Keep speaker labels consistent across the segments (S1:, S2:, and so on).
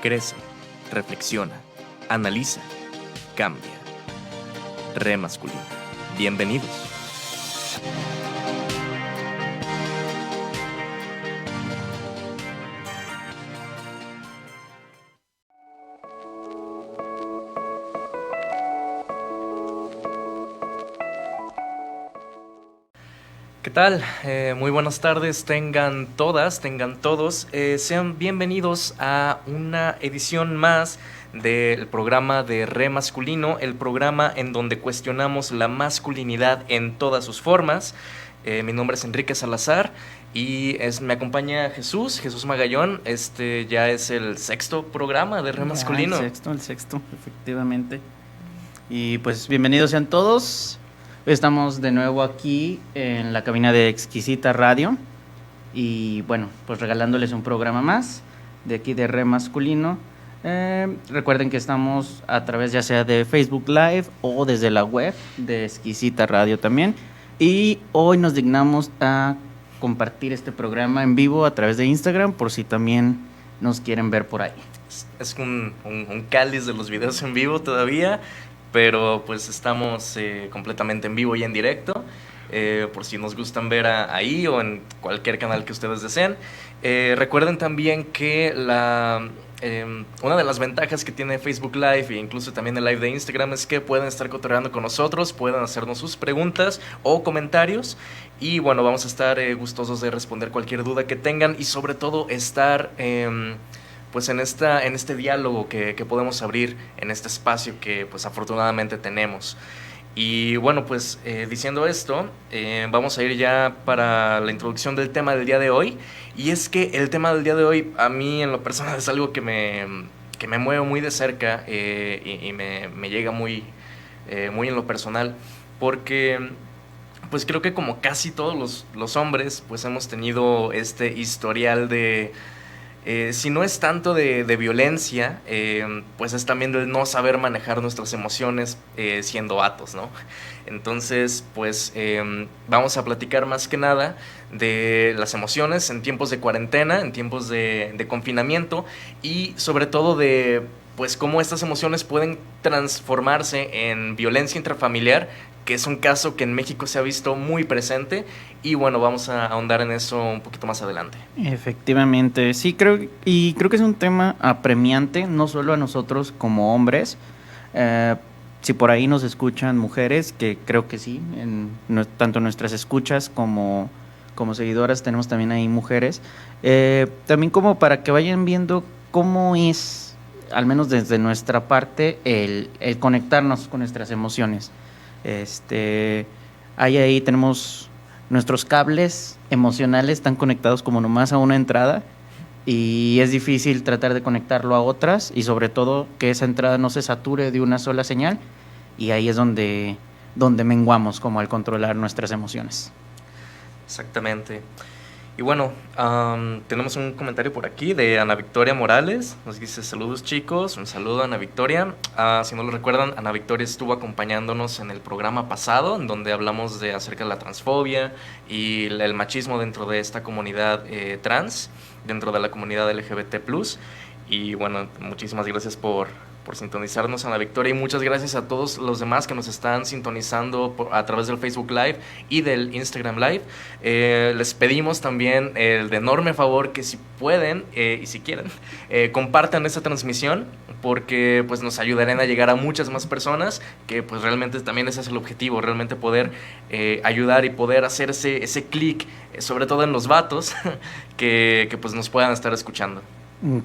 S1: Crece, reflexiona, analiza, cambia. Re masculino. Bienvenidos. ¿Qué tal? Muy buenas tardes, tengan todas, tengan todos. Sean bienvenidos a una edición más del programa de Re Masculino, el programa en donde cuestionamos la masculinidad en todas sus formas. Mi nombre es Enrique Salazar y me acompaña Jesús Magallón. Este ya es el sexto programa de Re Masculino.
S2: El sexto, efectivamente. Y pues bienvenidos sean todos. Estamos de nuevo aquí en la cabina de Exquisita Radio y bueno, pues regalándoles un programa más de aquí de Re Masculino. Recuerden que estamos a través ya sea de Facebook Live o desde la web de Exquisita Radio también. Y hoy nos dignamos a compartir este programa en vivo a través de Instagram por si también nos quieren ver por ahí.
S1: Es un cáliz de los videos en vivo todavía, pero pues estamos completamente en vivo y en directo, por si nos gustan ver ahí o en cualquier canal que ustedes deseen. Recuerden también que una de las ventajas que tiene Facebook Live e incluso también el Live de Instagram es que pueden estar cotorreando con nosotros, pueden hacernos sus preguntas o comentarios y bueno, vamos a estar gustosos de responder cualquier duda que tengan y sobre todo estar pues en este diálogo que podemos abrir en este espacio que pues afortunadamente tenemos. Y bueno, pues diciendo esto, vamos a ir ya para la introducción del tema del día de hoy. Y es que el tema del día de hoy a mí en lo personal es algo que me mueve muy de cerca y me llega muy en lo personal, porque pues creo que como casi todos los hombres pues hemos tenido este historial de si no es tanto de violencia, pues es también del no saber manejar nuestras emociones siendo vatos, ¿no? Entonces, pues vamos a platicar más que nada de las emociones en tiempos de cuarentena, en tiempos de confinamiento y sobre todo de pues cómo estas emociones pueden transformarse en violencia intrafamiliar, que es un caso que en México se ha visto muy presente y bueno, vamos a ahondar en eso un poquito más adelante.
S2: Efectivamente, sí, creo que es un tema apremiante, no solo a nosotros como hombres, si por ahí nos escuchan mujeres, que creo que sí, tanto nuestras escuchas como seguidoras tenemos también ahí mujeres, también como para que vayan viendo cómo es, al menos desde nuestra parte, el conectarnos con nuestras emociones. Ahí tenemos nuestros cables emocionales están conectados como nomás a una entrada y es difícil tratar de conectarlo a otras y sobre todo que esa entrada no se sature de una sola señal y ahí es donde menguamos como al controlar nuestras emociones.
S1: Exactamente. Y bueno, tenemos un comentario por aquí de Ana Victoria Morales. Nos dice: saludos chicos, un saludo a Ana Victoria. Si no lo recuerdan, Ana Victoria estuvo acompañándonos en el programa pasado, en donde hablamos acerca de la transfobia y el machismo dentro de esta comunidad trans, dentro de la comunidad LGBT+. Y bueno, muchísimas gracias por sintonizarnos, Ana Victoria, y muchas gracias a todos los demás que nos están sintonizando a través del Facebook Live y del Instagram Live. Les pedimos también el de enorme favor que si pueden y si quieren compartan esta transmisión, porque pues nos ayudarán a llegar a muchas más personas, que pues realmente también ese es el objetivo, realmente poder ayudar y poder hacer ese clic, sobre todo en los vatos que pues nos puedan estar escuchando.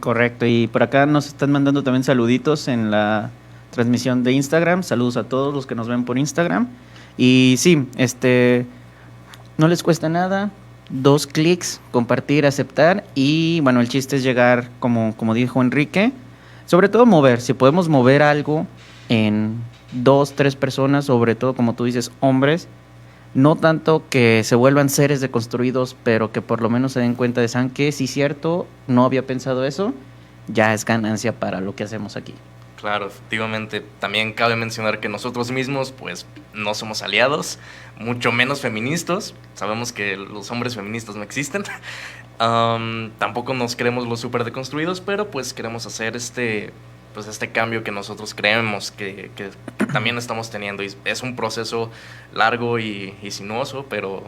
S2: Correcto, y por acá nos están mandando también saluditos en la transmisión de Instagram. Saludos a todos los que nos ven por Instagram. Y sí, no les cuesta nada, 2 clics, compartir, aceptar. Y bueno, el chiste es llegar, como dijo Enrique, sobre todo mover. Si podemos mover algo en 2, 3 personas, sobre todo como tú dices, hombres, no tanto que se vuelvan seres deconstruidos, pero que por lo menos se den cuenta de, ¿saben qué? Sí, cierto, no había pensado eso, ya es ganancia para lo que hacemos aquí.
S1: Claro, efectivamente. También cabe mencionar que nosotros mismos, pues, no somos aliados, mucho menos feministas. Sabemos que los hombres feministas no existen. Tampoco nos creemos los súper deconstruidos, pero pues queremos hacer pues este cambio que nosotros creemos que también estamos teniendo. Y es un proceso largo y sinuoso, pero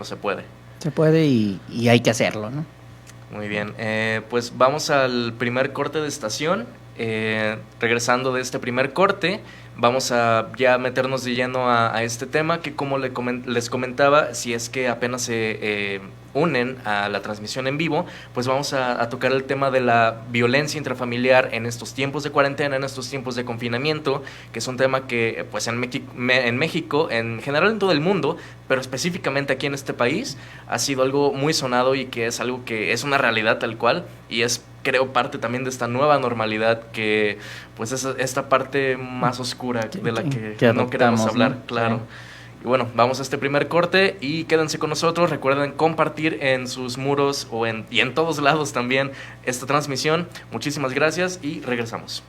S1: se puede.
S2: Se puede y hay que hacerlo, ¿no?
S1: Muy bien, pues vamos al primer corte de estación. Regresando de este primer corte, vamos a ya meternos de lleno a este tema que, como les comentaba, si es que apenas se unen a la transmisión en vivo, pues vamos a tocar el tema de la violencia intrafamiliar en estos tiempos de cuarentena, en estos tiempos de confinamiento, que es un tema que pues en México, en general en todo el mundo, pero específicamente aquí en este país, ha sido algo muy sonado y que es algo que es una realidad tal cual y es, creo, parte también de esta nueva normalidad que pues es esta parte más oscura de la que no queremos hablar, ¿no? Claro. Sí. Y bueno, vamos a este primer corte y quédense con nosotros. Recuerden compartir en sus muros y en todos lados también esta transmisión. Muchísimas gracias y regresamos.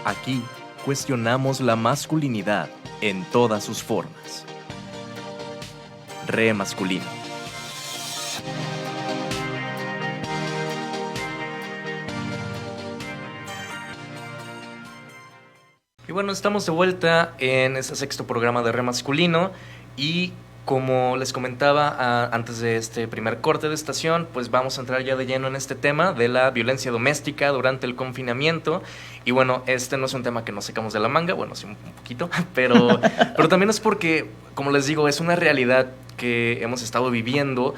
S1: Aquí cuestionamos la masculinidad en todas sus formas. Re masculino. Y bueno, estamos de vuelta en este sexto programa de Re Masculino y como les comentaba antes de este primer corte de estación, pues vamos a entrar ya de lleno en este tema de la violencia doméstica durante el confinamiento. Y bueno, este no es un tema que nos sacamos de la manga, bueno, sí un poquito, pero también es porque, como les digo, es una realidad que hemos estado viviendo.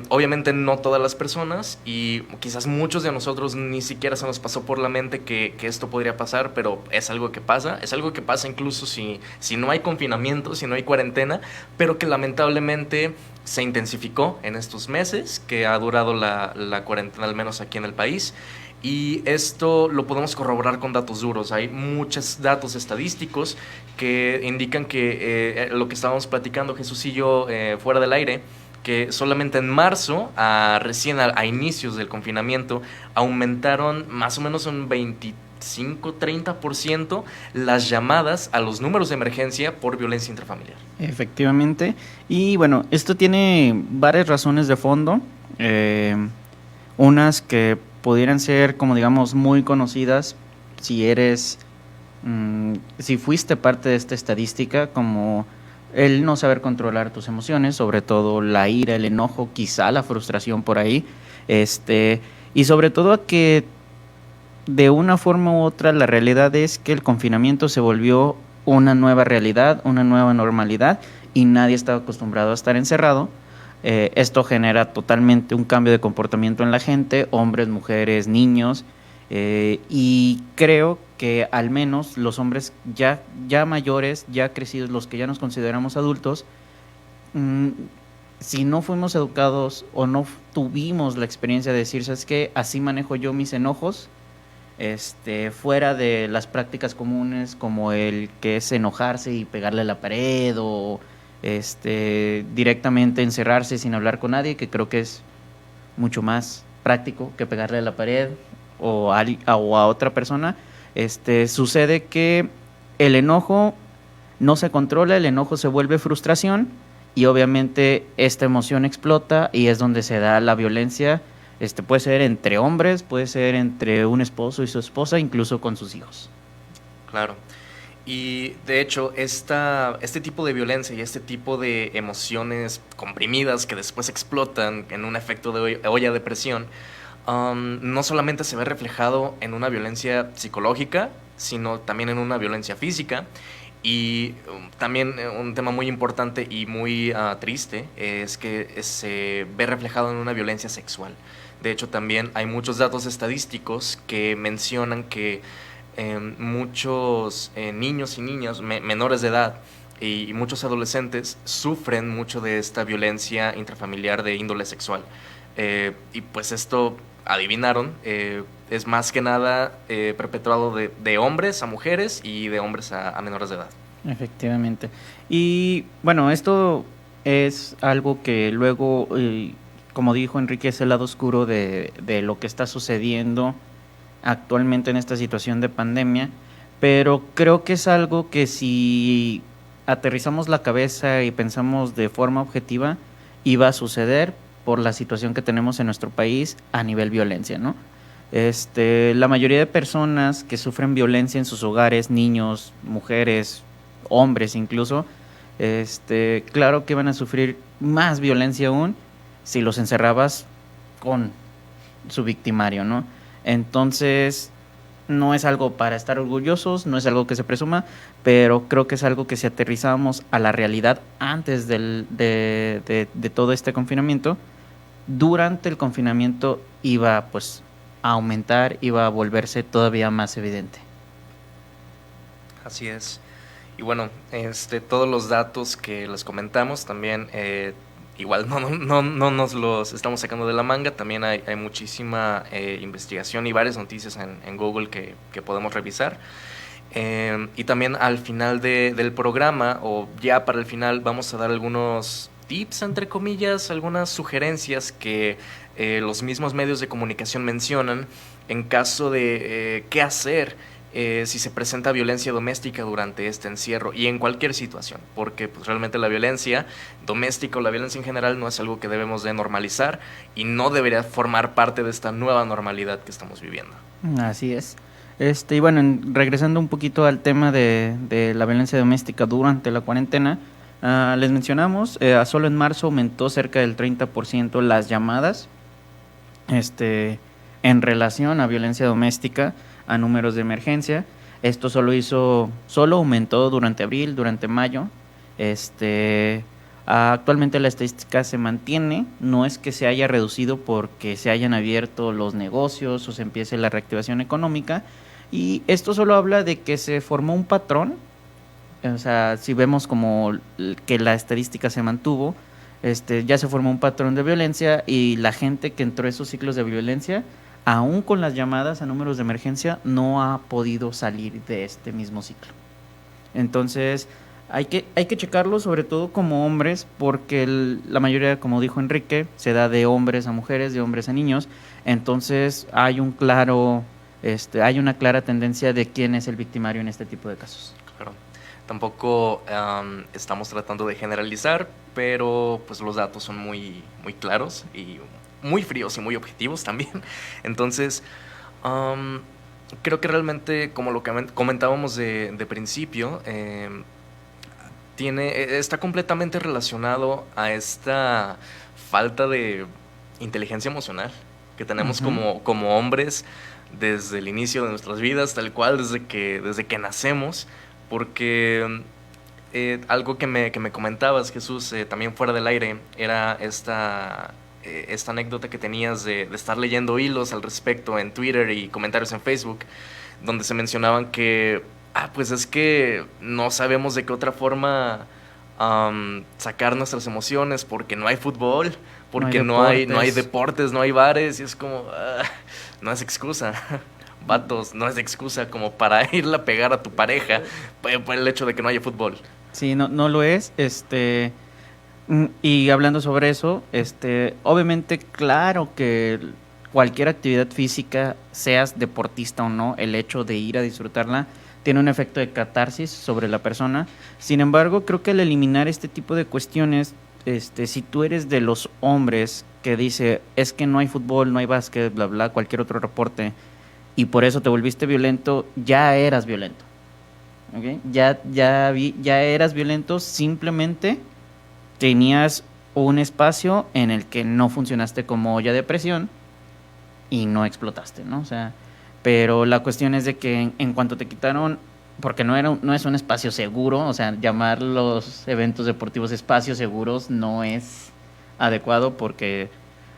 S1: Obviamente no todas las personas y quizás muchos de nosotros ni siquiera se nos pasó por la mente que esto podría pasar, pero es algo que pasa incluso si no hay confinamiento, si no hay cuarentena, pero que lamentablemente se intensificó en estos meses que ha durado la cuarentena, al menos aquí en el país. Y esto lo podemos corroborar con datos duros. Hay muchos datos estadísticos que indican que lo que estábamos platicando Jesús y yo fuera del aire, que solamente en marzo, recién a inicios del confinamiento, aumentaron más o menos un 25-30% las llamadas a los números de emergencia por violencia intrafamiliar.
S2: Efectivamente. Y bueno, esto tiene varias razones de fondo. Unas que pudieran ser, como digamos, muy conocidas si fuiste parte de esta estadística, como el no saber controlar tus emociones, sobre todo la ira, el enojo, quizá la frustración por ahí, y sobre todo a que de una forma u otra la realidad es que el confinamiento se volvió una nueva realidad, una nueva normalidad y nadie estaba acostumbrado a estar encerrado. Esto genera totalmente un cambio de comportamiento en la gente, hombres, mujeres, niños, y creo que al menos los hombres ya mayores, ya crecidos, los que ya nos consideramos adultos, si no fuimos educados o no tuvimos la experiencia de decir, ¿sabes qué? Así manejo yo mis enojos, fuera de las prácticas comunes como el que es enojarse y pegarle a la pared o directamente encerrarse sin hablar con nadie, que creo que es mucho más práctico que pegarle a la pared o a otra persona. Sucede que el enojo no se controla, el enojo se vuelve frustración y obviamente esta emoción explota y es donde se da la violencia. Puede ser entre hombres, puede ser entre un esposo y su esposa, incluso con sus hijos.
S1: Claro. Y de hecho, este tipo de violencia y este tipo de emociones comprimidas que después explotan en un efecto de olla de presión, no solamente se ve reflejado en una violencia psicológica, sino también en una violencia física. Y también un tema muy importante y muy triste es que se ve reflejado en una violencia sexual. De hecho, también hay muchos datos estadísticos que mencionan que muchos niños y niñas menores de edad y muchos adolescentes sufren mucho de esta violencia intrafamiliar de índole sexual. Y pues esto, adivinaron, es más que nada perpetuado de hombres a mujeres y de hombres a menores de edad.
S2: Efectivamente. Y bueno, esto es algo que luego, como dijo Enrique, es el lado oscuro de lo que está sucediendo actualmente en esta situación de pandemia, pero creo que es algo que si aterrizamos la cabeza y pensamos de forma objetiva, iba a suceder por la situación que tenemos en nuestro país a nivel violencia, ¿no? La mayoría de personas que sufren violencia en sus hogares, niños, mujeres, hombres incluso, claro que van a sufrir más violencia aún si los encerrabas con su victimario, ¿no? Entonces, no es algo para estar orgullosos, no es algo que se presuma, pero creo que es algo que si aterrizamos a la realidad antes de todo este confinamiento, durante el confinamiento iba pues a aumentar, iba a volverse todavía más evidente.
S1: Así es. Y bueno, todos los datos que les comentamos también, igual no nos los estamos sacando de la manga, también hay muchísima investigación y varias noticias en Google que podemos revisar. Y también al final del programa, o ya para el final, vamos a dar algunos tips, entre comillas, algunas sugerencias que los mismos medios de comunicación mencionan en caso de qué hacer si se presenta violencia doméstica durante este encierro y en cualquier situación, porque pues, realmente la violencia doméstica o la violencia en general no es algo que debemos de normalizar y no debería formar parte de esta nueva normalidad que estamos viviendo.
S2: Así es. Y bueno, regresando un poquito al tema de la violencia doméstica durante la cuarentena, les mencionamos, solo en marzo aumentó cerca del 30% las llamadas en relación a violencia doméstica, a números de emergencia. Esto solo aumentó durante abril, durante mayo. Actualmente la estadística se mantiene, no es que se haya reducido porque se hayan abierto los negocios o se empiece la reactivación económica, y esto solo habla de que se formó un patrón. O sea, si vemos como que la estadística se mantuvo, ya se formó un patrón de violencia y la gente que entró a esos ciclos de violencia, aún con las llamadas a números de emergencia, no ha podido salir de este mismo ciclo. Entonces, hay que checarlo, sobre todo como hombres, porque la mayoría, como dijo Enrique, se da de hombres a mujeres, de hombres a niños. Entonces, hay una clara tendencia de quién es el victimario en este tipo de casos.
S1: Claro. Tampoco estamos tratando de generalizar, pero pues los datos son muy, muy claros y muy fríos y muy objetivos también. Entonces, creo que realmente, como lo que comentábamos de principio, está completamente relacionado a esta falta de inteligencia emocional que tenemos como hombres desde el inicio de nuestras vidas, tal cual, desde que nacemos, porque algo que me comentabas, Jesús, también fuera del aire, era esta anécdota que tenías de estar leyendo hilos al respecto en Twitter y comentarios en Facebook, donde se mencionaban que, pues es que no sabemos de qué otra forma sacar nuestras emociones porque no hay fútbol, porque no hay deportes, no hay bares, y es como, no es excusa. Vatos, no es excusa como para irle a pegar a tu pareja por el hecho de que no haya fútbol.
S2: Sí, no lo es. Y hablando sobre eso, obviamente, claro que cualquier actividad física, seas deportista o no, el hecho de ir a disfrutarla tiene un efecto de catarsis sobre la persona. Sin embargo, creo que al eliminar este tipo de cuestiones, si tú eres de los hombres que dice, es que no hay fútbol, no hay básquet, bla, bla, cualquier otro reporte, y por eso te volviste violento, ya eras violento. ¿Okay? Ya eras violento, simplemente tenías un espacio en el que no funcionaste como olla de presión y no explotaste, ¿no? O sea, pero la cuestión es de que en cuanto te quitaron, porque no es un espacio seguro, o sea, llamar los eventos deportivos espacios seguros no es adecuado, porque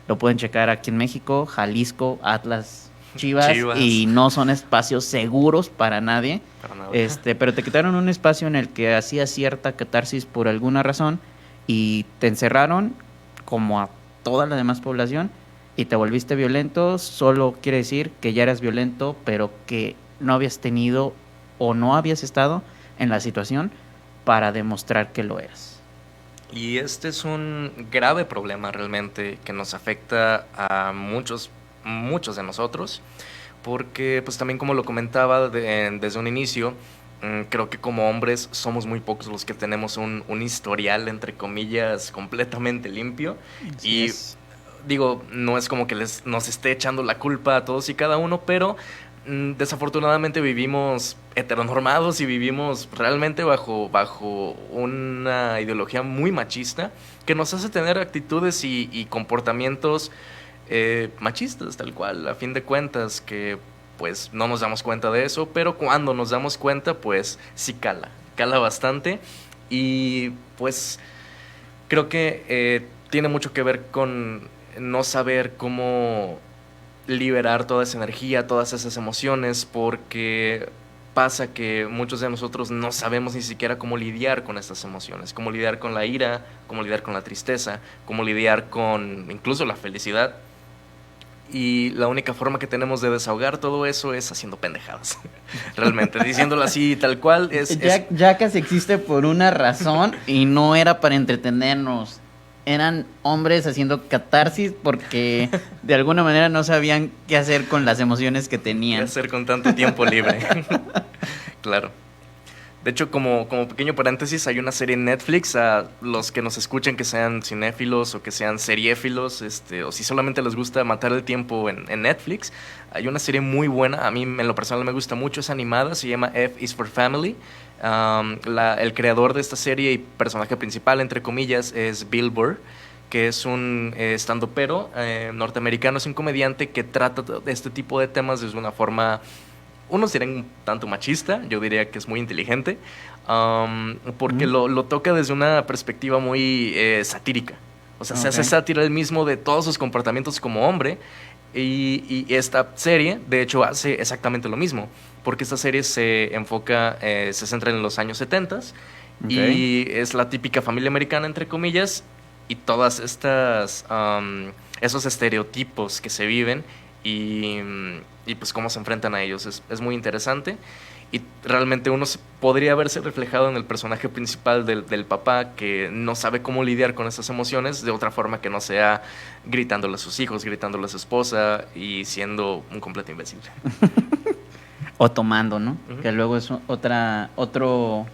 S2: lo pueden checar aquí en México, Jalisco, Atlas, Chivas, y no son espacios seguros para nadie.
S1: Para nada.
S2: Pero te quitaron un espacio en el que hacía cierta catarsis por alguna razón y te encerraron como a toda la demás población y te volviste violento. Solo quiere decir que ya eras violento, pero que no habías tenido o no habías estado en la situación para demostrar que lo eras.
S1: Y este es un grave problema realmente que nos afecta a muchos de nosotros, porque pues también como lo comentaba desde un inicio, creo que como hombres somos muy pocos los que tenemos un historial, entre comillas, completamente limpio.
S2: Así
S1: Y
S2: es.
S1: digo, no es como que nos esté echando la culpa a todos y cada uno, pero desafortunadamente vivimos heteronormados y vivimos realmente bajo una ideología muy machista que nos hace tener actitudes y comportamientos machistas, tal cual, a fin de cuentas, que pues no nos damos cuenta de eso, pero cuando nos damos cuenta, pues sí cala bastante. Y pues creo que tiene mucho que ver con no saber cómo liberar toda esa energía, todas esas emociones, porque pasa que muchos de nosotros no sabemos ni siquiera cómo lidiar con estas emociones, cómo lidiar con la ira, cómo lidiar con la tristeza, cómo lidiar con incluso la felicidad. Y la única forma que tenemos de desahogar todo eso es haciendo pendejadas. Realmente, diciéndolo así, tal cual,
S2: Jackass existe por una razón y no era para entretenernos. Eran hombres haciendo catarsis porque de alguna manera no sabían qué hacer con las emociones que
S1: qué
S2: tenían.
S1: hacer con tanto tiempo libre. Claro. De hecho, como pequeño paréntesis, hay una serie en Netflix, a los que nos escuchen que sean cinéfilos o que sean seriéfilos, o si solamente les gusta matar el tiempo en Netflix, hay una serie muy buena, a mí en lo personal me gusta mucho, es animada, se llama F is for Family. El creador de esta serie y personaje principal, entre comillas, es Bill Burr, que es un estandopero norteamericano, es un comediante que trata de este tipo de temas desde una forma, unos dirían un tanto machista, yo diría que es muy inteligente, porque lo toca desde una perspectiva muy satírica. O sea, se hace sátira él mismo de todos sus comportamientos como hombre. Y esta serie, de hecho, hace exactamente lo mismo. Porque esta serie se enfoca, se centra en los años 70 y es la típica familia americana, entre comillas, y todas estas, esos estereotipos que se viven y pues cómo se enfrentan a ellos. Es muy interesante y realmente uno podría verse reflejado en el personaje principal del papá que no sabe cómo lidiar con esas emociones de otra forma que no sea gritándole a sus hijos, gritándole a su esposa y siendo un completo imbécil.
S2: O tomando, ¿no? Que luego es otro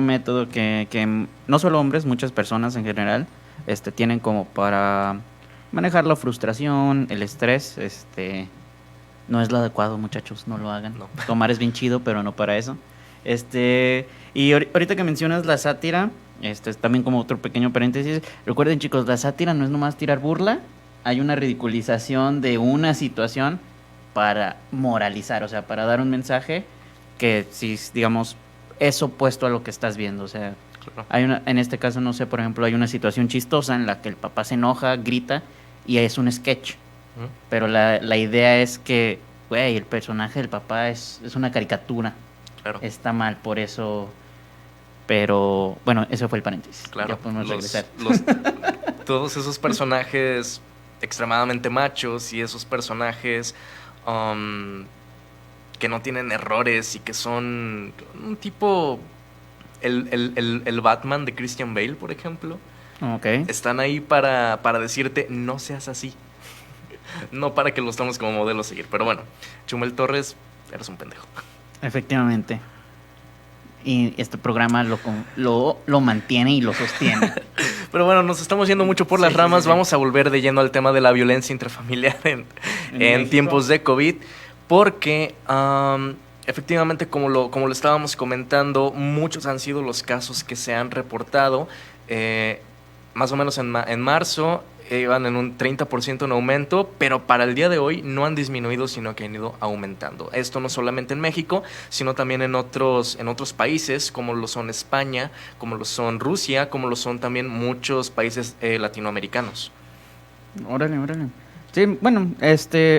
S2: método que no solo hombres, muchas personas en general tienen como para manejar la frustración, el estrés. No es lo adecuado, muchachos, no lo hagan.
S1: No.
S2: Tomar es bien chido, pero no para eso. Y ahorita que mencionas la sátira, es también como otro pequeño paréntesis. Recuerden, chicos, la sátira no es nomás tirar burla, hay una ridiculización de una situación para moralizar, o sea, para dar un mensaje que, si digamos, es opuesto a lo que estás viendo. O sea,
S1: Claro.
S2: en este caso, no sé, por ejemplo, hay una situación chistosa en la que el papá se enoja, grita, y es un sketch. Pero la idea es que, güey, el personaje del papá es una caricatura.
S1: Claro.
S2: Está mal, por eso. Pero, bueno, eso fue el paréntesis.
S1: Claro.
S2: Ya podemos regresar.
S1: Todos esos personajes extremadamente machos y esos personajes que no tienen errores y que son un tipo... El Batman de Christian Bale, por ejemplo.
S2: Ok.
S1: Están ahí para decirte, no seas así. No para que los tomes como modelo a seguir. Pero bueno, Chumel Torres, eres un pendejo.
S2: Efectivamente. Y este programa lo mantiene y lo sostiene.
S1: Pero bueno, nos estamos yendo mucho por las ramas. Sí. Vamos a volver de lleno al tema de la violencia intrafamiliar en tiempos de COVID. Porque efectivamente, como lo estábamos comentando, muchos han sido los casos que se han reportado. Más o menos en marzo iban en un 30% en aumento, pero para el día de hoy no han disminuido, sino que han ido aumentando. Esto no solamente en México, sino también en otros países, como lo son España, como lo son Rusia, como lo son también muchos países latinoamericanos.
S2: Órale. Sí, bueno,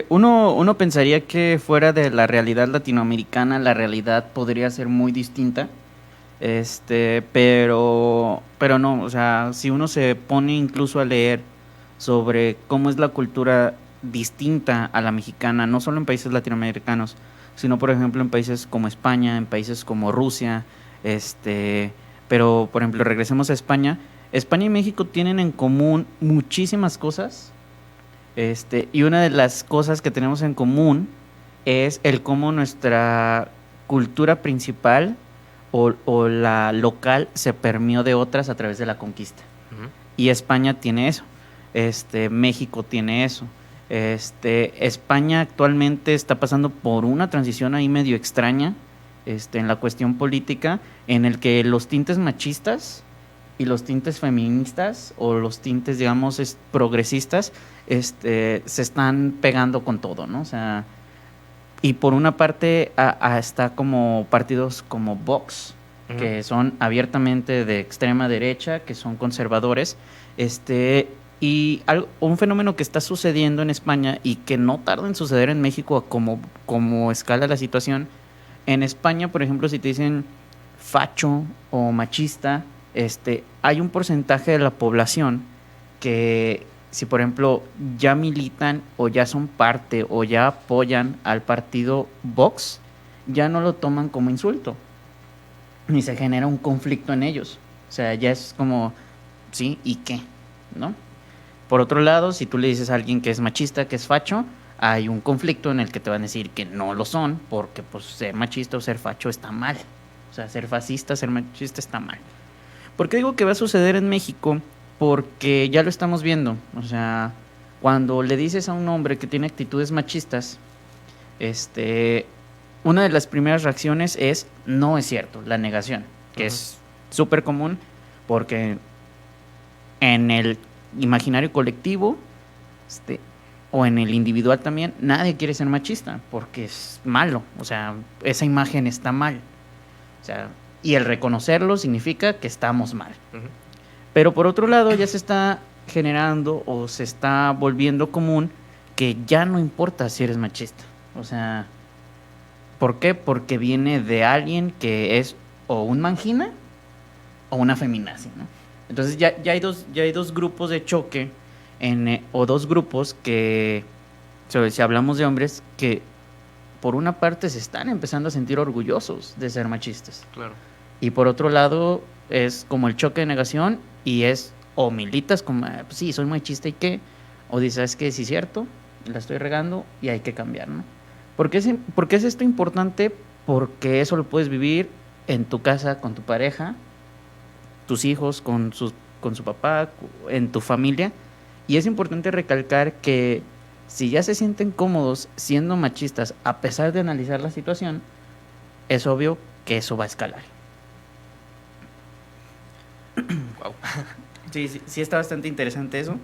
S2: uno pensaría que fuera de la realidad latinoamericana, la realidad podría ser muy distinta. Pero no, o sea, si uno se pone incluso a leer sobre cómo es la cultura distinta a la mexicana, no solo en países latinoamericanos, sino por ejemplo en países como España, en países como Rusia, pero por ejemplo regresemos a España. España y México tienen en común muchísimas cosas, y una de las cosas que tenemos en común es el cómo nuestra cultura principal o la local se permeó de otras a través de la conquista.
S1: Ujú.
S2: Y España tiene eso. México tiene eso. España actualmente está pasando por una transición ahí medio extraña, en la cuestión política, en el que los tintes machistas y los tintes feministas o los tintes, digamos, progresistas, se están pegando con todo, ¿no? O sea, y por una parte está como partidos como Vox,
S1: Ujú.
S2: que son abiertamente de extrema derecha, que son conservadores, y un fenómeno que está sucediendo en España y que no tarda en suceder en México como escala la situación. En España, por ejemplo, si te dicen facho o machista, hay un porcentaje de la población que, si por ejemplo ya militan o ya son parte o ya apoyan al partido Vox, ya no lo toman como insulto, ni se genera un conflicto en ellos. O sea, ya es como, sí, ¿y qué? ¿No? Por otro lado, si tú le dices a alguien que es machista, que es facho, hay un conflicto en el que te van a decir que no lo son, porque pues ser machista o ser facho está mal. O sea, ser fascista, ser machista está mal. ¿Por qué digo que va a suceder en México? Porque ya lo estamos viendo. O sea, cuando le dices a un hombre que tiene actitudes machistas, una de las primeras reacciones es no es cierto, la negación, que
S1: Ujú.
S2: es súper común porque en el imaginario colectivo, este, o en el individual también, nadie quiere ser machista porque es malo. O sea, esa imagen está mal. O sea, y el reconocerlo significa que estamos mal.
S1: Ujú.
S2: Pero por otro lado ya se está generando o se está volviendo común que ya no importa si eres machista. O sea, ¿por qué? Porque viene de alguien que es o un mangina o una feminazi, ¿no? Entonces ya hay dos grupos de choque o dos grupos que, si hablamos de hombres, que por una parte se están empezando a sentir orgullosos de ser machistas.
S1: Claro.
S2: Y por otro lado, es como el choque de negación y es o militas como, pues sí, soy machista y qué, o dices, ¿sabes qué? Sí es cierto, la estoy regando y hay que cambiar, ¿no? ¿Por qué es esto importante? Porque eso lo puedes vivir en tu casa, con tu pareja, tus hijos, con su papá, en tu familia. Y es importante recalcar que si ya se sienten cómodos siendo machistas, a pesar de analizar la situación, es obvio que eso va a escalar.
S1: Wow.
S2: Sí, está bastante interesante eso.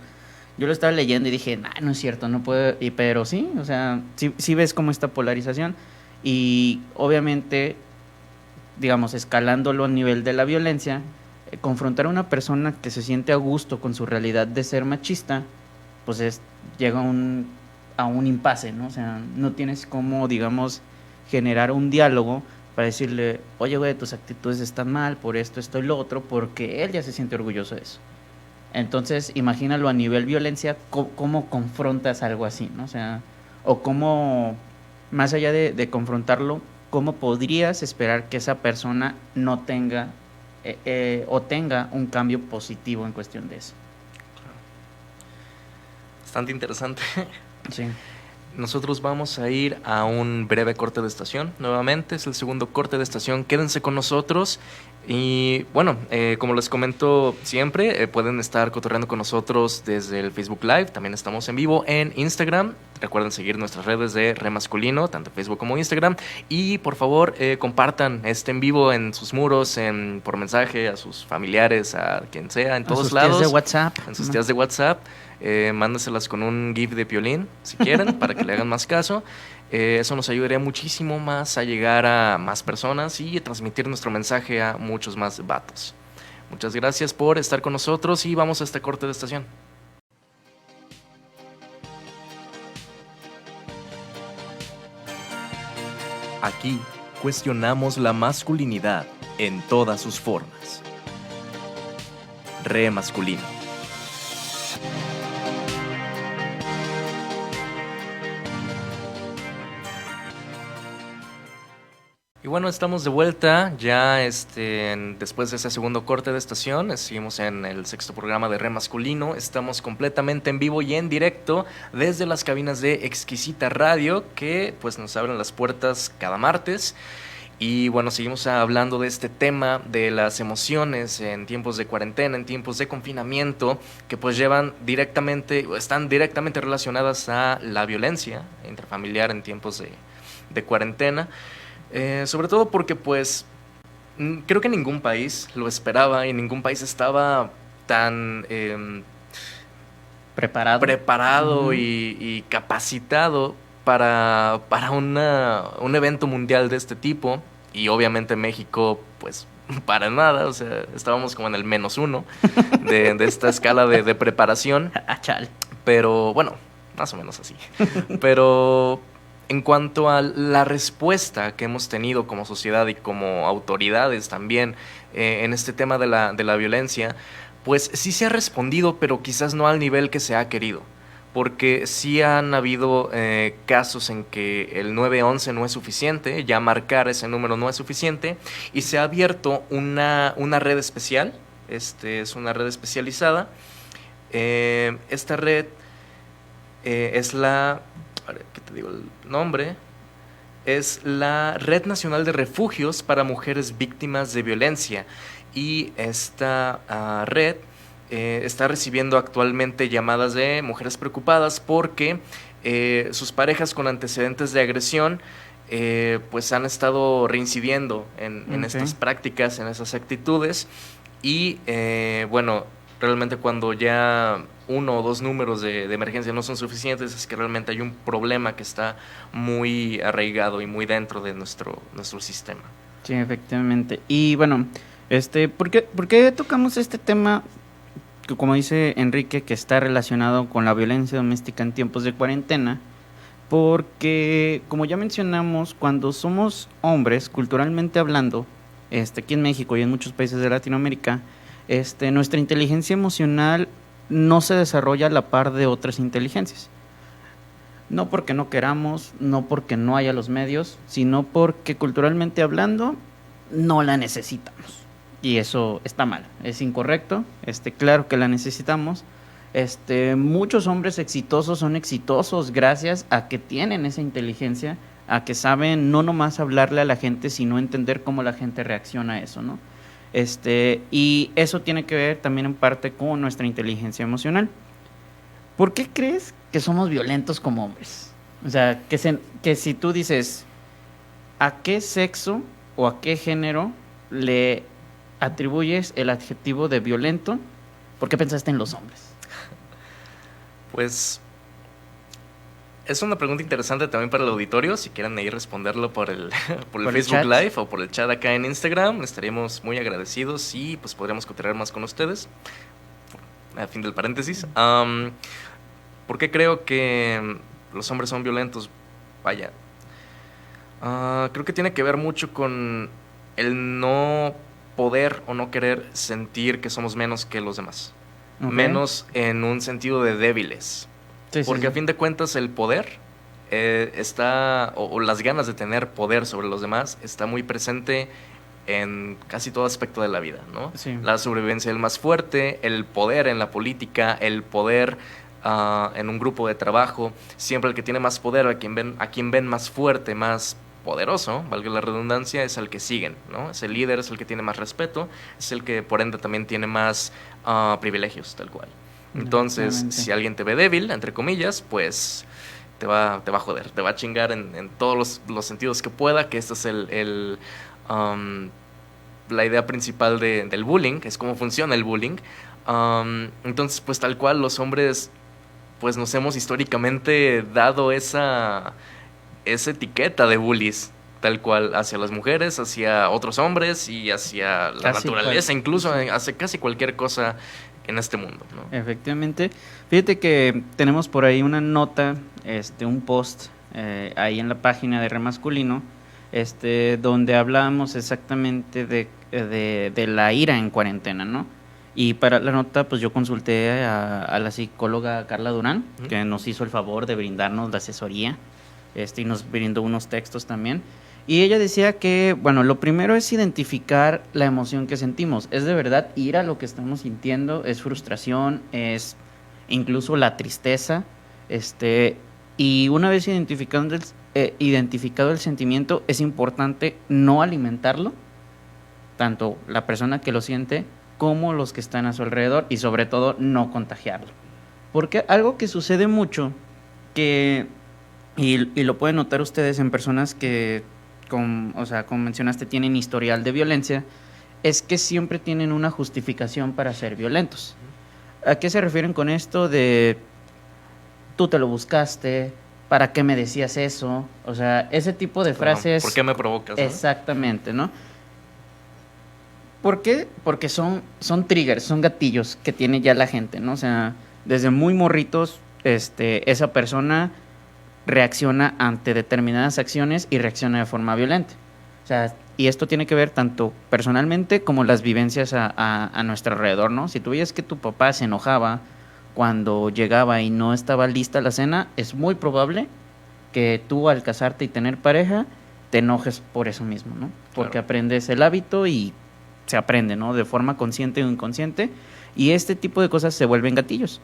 S2: Yo lo estaba leyendo y dije, nah, no es cierto, no puedo. Pero sí, o sea, sí ves como esta polarización. Y obviamente, digamos, escalándolo a nivel de la violencia, confrontar a una persona que se siente a gusto con su realidad de ser machista, pues llega a un impasse, ¿no? O sea, no tienes cómo, digamos, generar un diálogo para decirle, oye, güey, tus actitudes están mal por esto y lo otro, porque él ya se siente orgulloso de eso. Entonces, imagínalo a nivel violencia, cómo confrontas algo así, ¿no? O sea, o cómo, más allá de confrontarlo, cómo podrías esperar que esa persona no tenga o tenga un cambio positivo en cuestión de eso.
S1: Bastante interesante.
S2: Sí.
S1: Nosotros vamos a ir a un breve corte de estación. Nuevamente, es el segundo corte de estación. Quédense con nosotros. Y bueno, como les comento siempre, pueden estar cotorreando con nosotros desde el Facebook Live. También estamos en vivo en Instagram. Recuerden seguir nuestras redes de Re Masculino, tanto Facebook como Instagram. Y por favor, compartan este en vivo en sus muros, por mensaje, a sus familiares, a quien sea, en todos lados.
S2: Tías de WhatsApp.
S1: En sus tías de WhatsApp. Mándaselas con un GIF de Piolín, si quieren, para que le hagan más caso. Eso nos ayudaría muchísimo más a llegar a más personas y a transmitir nuestro mensaje a muchos más vatos. Muchas gracias por estar con nosotros y vamos a este corte de estación. Aquí cuestionamos la masculinidad en todas sus formas. Re Masculino. Y bueno, estamos de vuelta ya después de ese segundo corte de estación. Seguimos en el sexto programa de Re Masculino. Estamos completamente en vivo y en directo desde las cabinas de Exquisita Radio, que pues nos abren las puertas cada martes. Y bueno, seguimos hablando de este tema de las emociones en tiempos de cuarentena, en tiempos de confinamiento, que pues están directamente relacionadas a la violencia intrafamiliar en tiempos de cuarentena. Sobre todo porque pues creo que ningún país lo esperaba y ningún país estaba tan preparado
S2: Ujú.
S1: y capacitado para un evento mundial de este tipo. Y obviamente México, pues para nada, o sea, estábamos como en el -1 de esta escala de preparación.
S2: Ah, chale.
S1: Pero bueno, más o menos así. Pero en cuanto a la respuesta que hemos tenido como sociedad y como autoridades también en este tema de la violencia, pues sí se ha respondido, pero quizás no al nivel que se ha querido. Porque sí han habido casos en que el 911 no es suficiente, ya marcar ese número no es suficiente, y se ha abierto una red especial, es una red especializada. Esta red es ¿qué te digo el nombre? Es la Red Nacional de Refugios para Mujeres Víctimas de Violencia. Y esta red está recibiendo actualmente llamadas de mujeres preocupadas porque sus parejas con antecedentes de agresión pues han estado reincidiendo en estas prácticas, en esas actitudes. Y bueno, realmente cuando ya uno o dos números de emergencia no son suficientes, es que realmente hay un problema que está muy arraigado y muy dentro de nuestro sistema.
S2: Sí, efectivamente. Y bueno, ¿por qué tocamos este tema? Que como dice Enrique, que está relacionado con la violencia doméstica en tiempos de cuarentena, porque como ya mencionamos, cuando somos hombres, culturalmente hablando, aquí en México y en muchos países de Latinoamérica, nuestra inteligencia emocional no se desarrolla a la par de otras inteligencias. No porque no queramos, no porque no haya los medios, sino porque culturalmente hablando no la necesitamos. Y eso está mal, es incorrecto. Claro que la necesitamos. Muchos hombres exitosos son exitosos gracias a que tienen esa inteligencia, a que saben no nomás hablarle a la gente, sino entender cómo la gente reacciona a eso, ¿no? Y eso tiene que ver también en parte con nuestra inteligencia emocional. ¿Por qué crees que somos violentos como hombres? O sea, que si tú dices, ¿a qué sexo o a qué género le atribuyes el adjetivo de violento? ¿Por qué pensaste en los hombres?
S1: Pues es una pregunta interesante también para el auditorio. Si quieren ahí responderlo por el Facebook Live o por el chat acá en Instagram, estaríamos muy agradecidos y pues podríamos cotorrear más con ustedes. A fin del paréntesis. ¿Por qué creo que los hombres son violentos? Vaya, creo que tiene que ver mucho con el no poder o no querer sentir que somos menos que los demás. Okay. Menos en un sentido de débiles. Sí, porque a fin de cuentas el poder o las ganas de tener poder sobre los demás está muy presente en casi todo aspecto de la vida, ¿no? Sí. La sobrevivencia del más fuerte, el poder en la política, el poder en un grupo de trabajo. Siempre el que tiene más poder, a quien ven más fuerte, más poderoso, valga la redundancia, es al que siguen, ¿no? Es el líder, es el que tiene más respeto, es el que por ende también tiene más privilegios, tal cual. Entonces, si alguien te ve débil, entre comillas, pues te va a joder, te va a chingar en todos los sentidos que pueda, que esta es la idea principal del bullying, que es cómo funciona el bullying. Entonces, pues tal cual, los hombres pues nos hemos históricamente dado esa etiqueta de bullies, tal cual, hacia las mujeres, hacia otros hombres y hacia la naturaleza, incluso hacia casi cualquier cosa en este mundo, ¿no?
S2: Efectivamente. Fíjate que tenemos por ahí una nota, un post ahí en la página de Re Masculino, donde hablamos exactamente de la ira en cuarentena, ¿no? Y para la nota, pues yo consulté a la psicóloga Carla Durán, que nos hizo el favor de brindarnos la asesoría, y nos brindó unos textos también. Y ella decía que, bueno, lo primero es identificar la emoción que sentimos. Es de verdad ira lo que estamos sintiendo, es frustración, es incluso la tristeza. Y una vez identificado el sentimiento, es importante no alimentarlo, tanto la persona que lo siente como los que están a su alrededor, y sobre todo no contagiarlo. Porque algo que sucede mucho, que y lo pueden notar ustedes en personas que, o sea, como mencionaste, tienen historial de violencia, es que siempre tienen una justificación para ser violentos. ¿A qué se refieren con esto de tú te lo buscaste, para qué me decías eso? O sea, ese tipo de frases...
S1: ¿Por qué me provocas? ¿No?
S2: Exactamente, ¿no? ¿Por qué? Porque son triggers, son gatillos que tiene ya la gente, ¿no? O sea, desde muy morritos, esa persona reacciona ante determinadas acciones y reacciona de forma violenta. O sea, y esto tiene que ver tanto personalmente como las vivencias a nuestro alrededor, ¿no? Si tú veías que tu papá se enojaba cuando llegaba y no estaba lista la cena, es muy probable que tú, al casarte y tener pareja, te enojes por eso mismo, ¿no? Porque
S1: Claro.
S2: aprendes el hábito y se aprende, ¿no? De forma consciente o inconsciente, y este tipo de cosas se vuelven gatillos.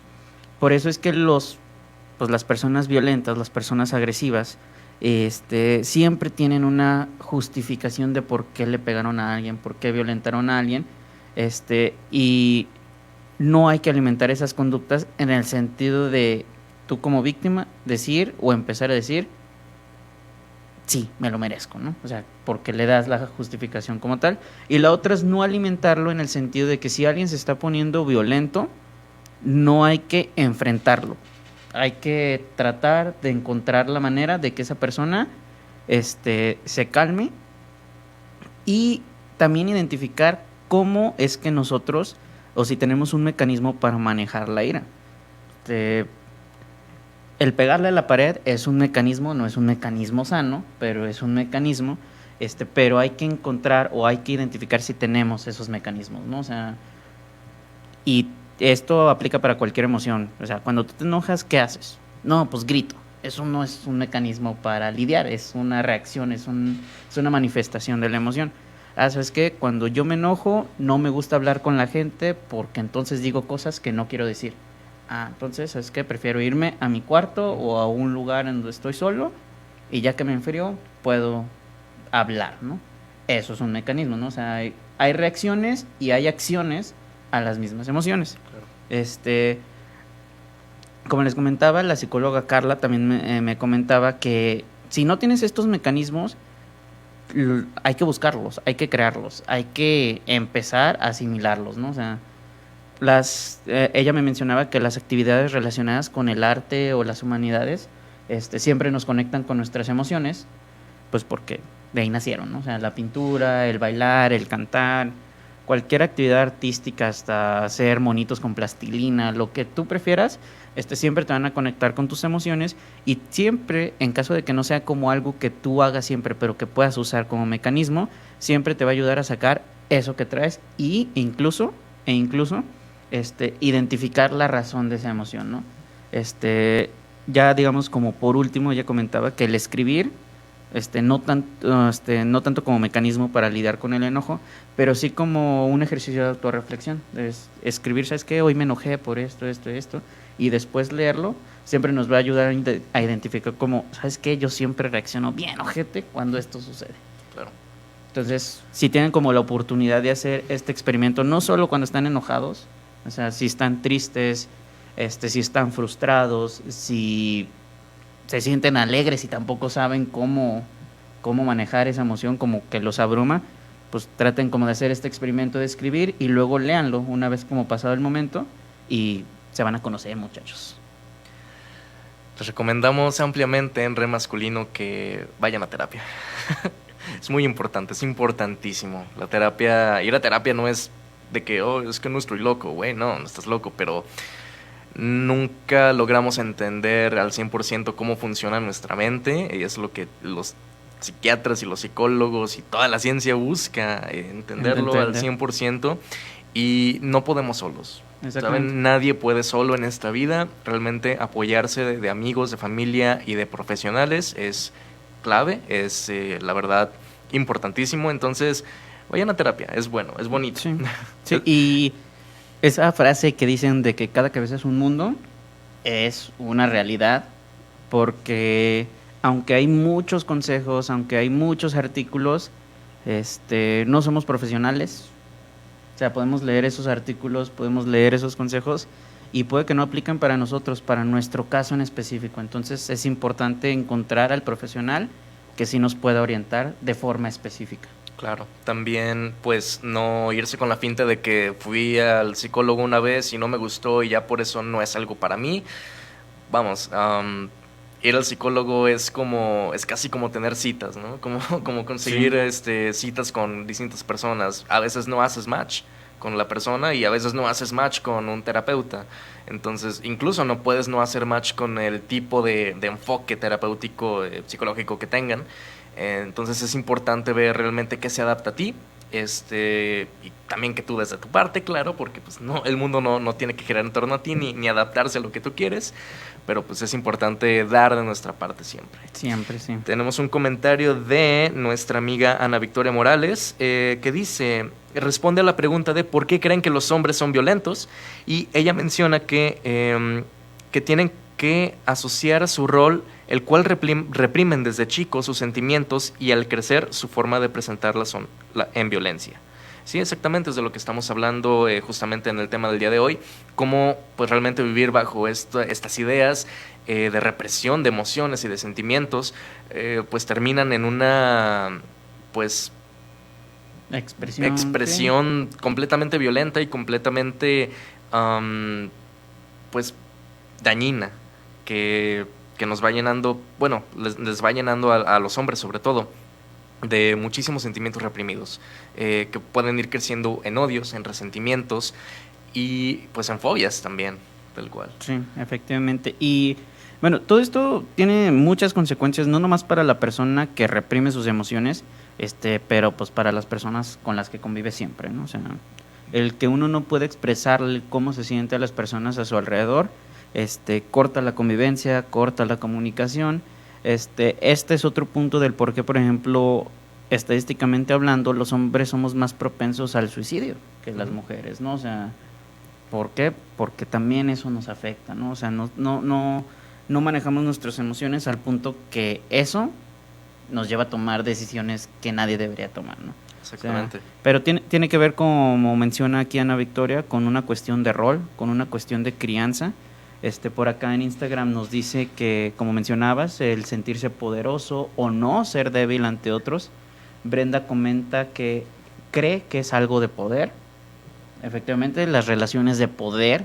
S2: Por eso es que las personas violentas, las personas agresivas, siempre tienen una justificación de por qué le pegaron a alguien, por qué violentaron a alguien, y no hay que alimentar esas conductas en el sentido de tú como víctima decir o empezar a decir, sí, me lo merezco, ¿no? O sea, porque le das la justificación como tal. Y la otra es no alimentarlo en el sentido de que si alguien se está poniendo violento, no hay que enfrentarlo. Hay que tratar de encontrar la manera de que esa persona se calme, y también identificar cómo es que nosotros, o si tenemos un mecanismo para manejar la ira. El pegarle a la pared es un mecanismo, no es un mecanismo sano, pero es un mecanismo, pero hay que encontrar o hay que identificar si tenemos esos mecanismos, ¿no? O sea, y esto aplica para cualquier emoción. O sea, cuando tú te enojas, ¿qué haces? No, pues grito. Eso no es un mecanismo para lidiar, es una reacción, es una manifestación de la emoción. ¿Sabes qué? Cuando yo me enojo, no me gusta hablar con la gente porque entonces digo cosas que no quiero decir. Entonces, ¿sabes qué? Prefiero irme a mi cuarto o a un lugar en donde estoy solo, y ya que me enfrío, puedo hablar, ¿no? Eso es un mecanismo, ¿no? O sea, hay reacciones y hay acciones a las mismas emociones.
S1: Claro.
S2: Como les comentaba, la psicóloga Carla también me comentaba que si no tienes estos mecanismos, hay que buscarlos, hay que crearlos, hay que empezar a asimilarlos, ¿no? O sea, ella me mencionaba que las actividades relacionadas con el arte o las humanidades siempre nos conectan con nuestras emociones, pues porque de ahí nacieron, ¿no? O sea, la pintura, el bailar, el cantar, cualquier actividad artística, hasta hacer monitos con plastilina, lo que tú prefieras, siempre te van a conectar con tus emociones, y siempre, en caso de que no sea como algo que tú hagas siempre, pero que puedas usar como mecanismo, siempre te va a ayudar a sacar eso que traes, y incluso identificar la razón de esa emoción, ¿no? Ya digamos, como por último, ella comentaba que el escribir, no tanto como mecanismo para lidiar con el enojo, pero sí como un ejercicio de autorreflexión. Escribir, ¿sabes qué? Hoy me enojé por esto, y después leerlo siempre nos va a ayudar a identificar como, ¿sabes qué? Yo siempre reacciono bien ojete cuando esto sucede.
S1: Claro.
S2: Entonces, si tienen como la oportunidad de hacer este experimento, no solo cuando están enojados, o sea, si están tristes, si están frustrados, si se sienten alegres y tampoco saben cómo manejar esa emoción, como que los abruma, pues traten como de hacer este experimento de escribir y luego léanlo una vez como pasado el momento, y se van a conocer, muchachos.
S1: Les recomendamos ampliamente en Re Masculino que vayan a terapia. Es muy importante, es importantísimo. Ir a terapia no es de que, es que no estoy loco, güey, no estás loco, pero nunca logramos entender al 100% cómo funciona nuestra mente, y es lo que los psiquiatras y los psicólogos y toda la ciencia busca, entenderlo al 100%, y no podemos solos. ¿Saben? Nadie puede solo en esta vida. Realmente apoyarse de amigos, de familia y de profesionales es clave, es la verdad importantísimo. Entonces, vayan a terapia, es bueno, es bonito.
S2: Sí, sí, y esa frase que dicen de que cada cabeza es un mundo es una realidad, porque aunque hay muchos consejos, aunque hay muchos artículos, no somos profesionales. O sea, podemos leer esos artículos, podemos leer esos consejos y puede que no apliquen para nosotros, para nuestro caso en específico. Entonces es importante encontrar al profesional que sí nos pueda orientar de forma específica.
S1: Claro, también pues no irse con la finta de que fui al psicólogo una vez y no me gustó y ya por eso no es algo para mí. Vamos, ir al psicólogo es casi como tener citas, ¿no? Como conseguir citas con distintas personas. A veces no haces match con la persona y a veces no haces match con un terapeuta. Entonces, incluso no puedes no hacer match con el tipo de enfoque terapéutico, psicológico que tengan. Entonces es importante ver realmente qué se adapta a ti. Y también que tú des de tu parte, claro, porque pues no, el mundo no tiene que girar en torno a ti ni adaptarse a lo que tú quieres, pero pues es importante dar de nuestra parte siempre.
S2: Siempre, sí.
S1: Tenemos un comentario de nuestra amiga Ana Victoria Morales, que dice, responde a la pregunta de por qué creen que los hombres son violentos, y ella menciona que tienen que asociar su rol, el cual reprimen desde chicos sus sentimientos y al crecer su forma de presentarlas en violencia. Sí, exactamente, es de lo que estamos hablando justamente en el tema del día de hoy, cómo pues realmente vivir bajo estas ideas de represión de emociones y de sentimientos, pues terminan en una pues expresión completamente violenta y completamente pues dañina, que nos va llenando, bueno, les va llenando a los hombres sobre todo, de muchísimos sentimientos reprimidos, que pueden ir creciendo en odios, en resentimientos y pues en fobias también, tal cual.
S2: Sí, efectivamente. Y bueno, todo esto tiene muchas consecuencias, no nomás para la persona que reprime sus emociones, pero pues para las personas con las que convive siempre, ¿no? O sea, el que uno no puede expresarle cómo se siente a las personas a su alrededor, corta la convivencia, corta la comunicación. Este es otro punto del por qué, por ejemplo, estadísticamente hablando, los hombres somos más propensos al suicidio que las mujeres, ¿no? O sea, ¿por qué? Porque también eso nos afecta, ¿no? O sea, no manejamos nuestras emociones al punto que eso nos lleva a tomar decisiones que nadie debería tomar, ¿no?
S1: Exactamente.
S2: O sea, pero tiene que ver, como menciona aquí Ana Victoria, con una cuestión de rol, con una cuestión de crianza. Por acá en Instagram nos dice que, como mencionabas, el sentirse poderoso o no ser débil ante otros. Brenda comenta que cree que es algo de poder. Efectivamente, las relaciones de poder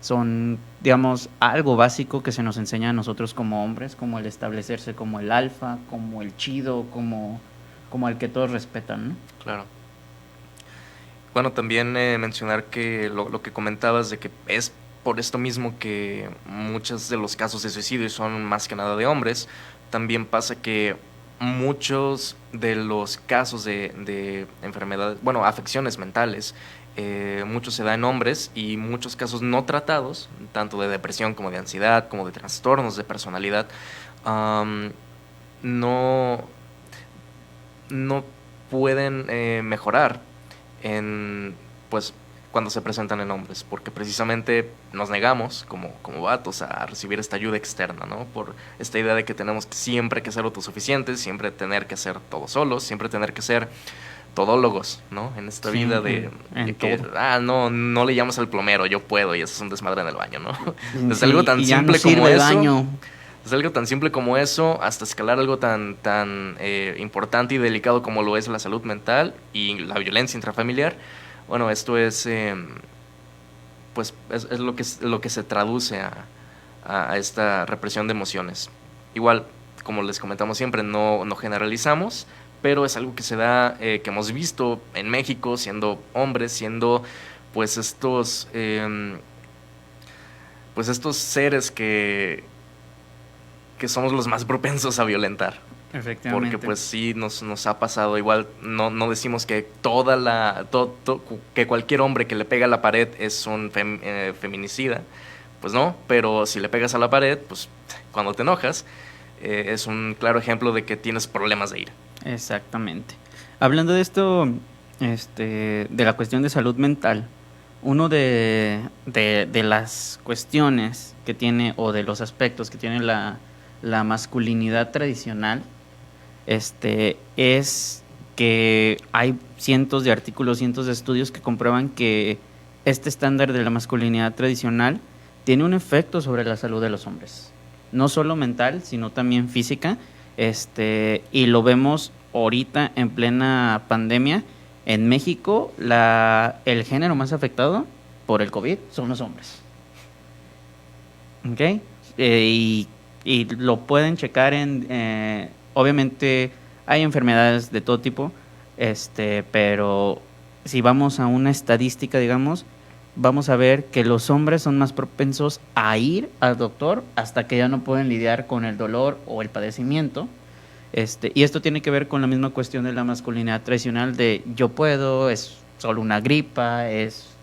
S2: son, digamos, algo básico que se nos enseña a nosotros como hombres, como el establecerse como el alfa, como el chido, como el que todos respetan, ¿no?
S1: Claro. Bueno, también mencionar que lo que comentabas de que es por esto mismo que muchos de los casos de suicidio son más que nada de hombres. También pasa que muchos de los casos de enfermedades, bueno, afecciones mentales, muchos se dan en hombres y muchos casos no tratados, tanto de depresión como de ansiedad, como de trastornos de personalidad, no pueden mejorar pues cuando se presentan en hombres, porque precisamente nos negamos como vatos a recibir esta ayuda externa, ¿no? Por esta idea de que tenemos siempre que ser autosuficientes, siempre tener que hacer todo solos, siempre tener que ser todólogos, ¿no? En esta vida de que, no le llamas al plomero, yo puedo, y eso es un desmadre en el baño, ¿no? Es algo tan simple como eso. Es algo tan simple como eso, hasta escalar algo tan importante y delicado como lo es la salud mental y la violencia intrafamiliar. Bueno, esto es pues es lo que se traduce a esta represión de emociones. Igual, como les comentamos siempre, no generalizamos, pero es algo que se da, que hemos visto en México, siendo hombres, siendo pues estos seres que somos los más propensos a violentar.
S2: Efectivamente.
S1: Porque pues sí nos ha pasado. Igual no decimos que que cualquier hombre que le pega a la pared es un feminicida, pues no, pero si le pegas a la pared, pues cuando te enojas, es un claro ejemplo de que tienes problemas de ira.
S2: Exactamente. Hablando de esto, de la cuestión de salud mental, uno de las cuestiones que tiene, o de los aspectos que tiene la masculinidad tradicional, es que hay cientos de artículos, cientos de estudios que comprueban que este estándar de la masculinidad tradicional tiene un efecto sobre la salud de los hombres. No solo mental, sino también física. Y lo vemos ahorita en plena pandemia. En México, el género más afectado por el COVID son los hombres. ¿Ok? Y lo pueden checar obviamente hay enfermedades de todo tipo, pero si vamos a una estadística, digamos, vamos a ver que los hombres son más propensos a ir al doctor hasta que ya no pueden lidiar con el dolor o el padecimiento. Y esto tiene que ver con la misma cuestión de la masculinidad tradicional de yo puedo, es solo una gripa,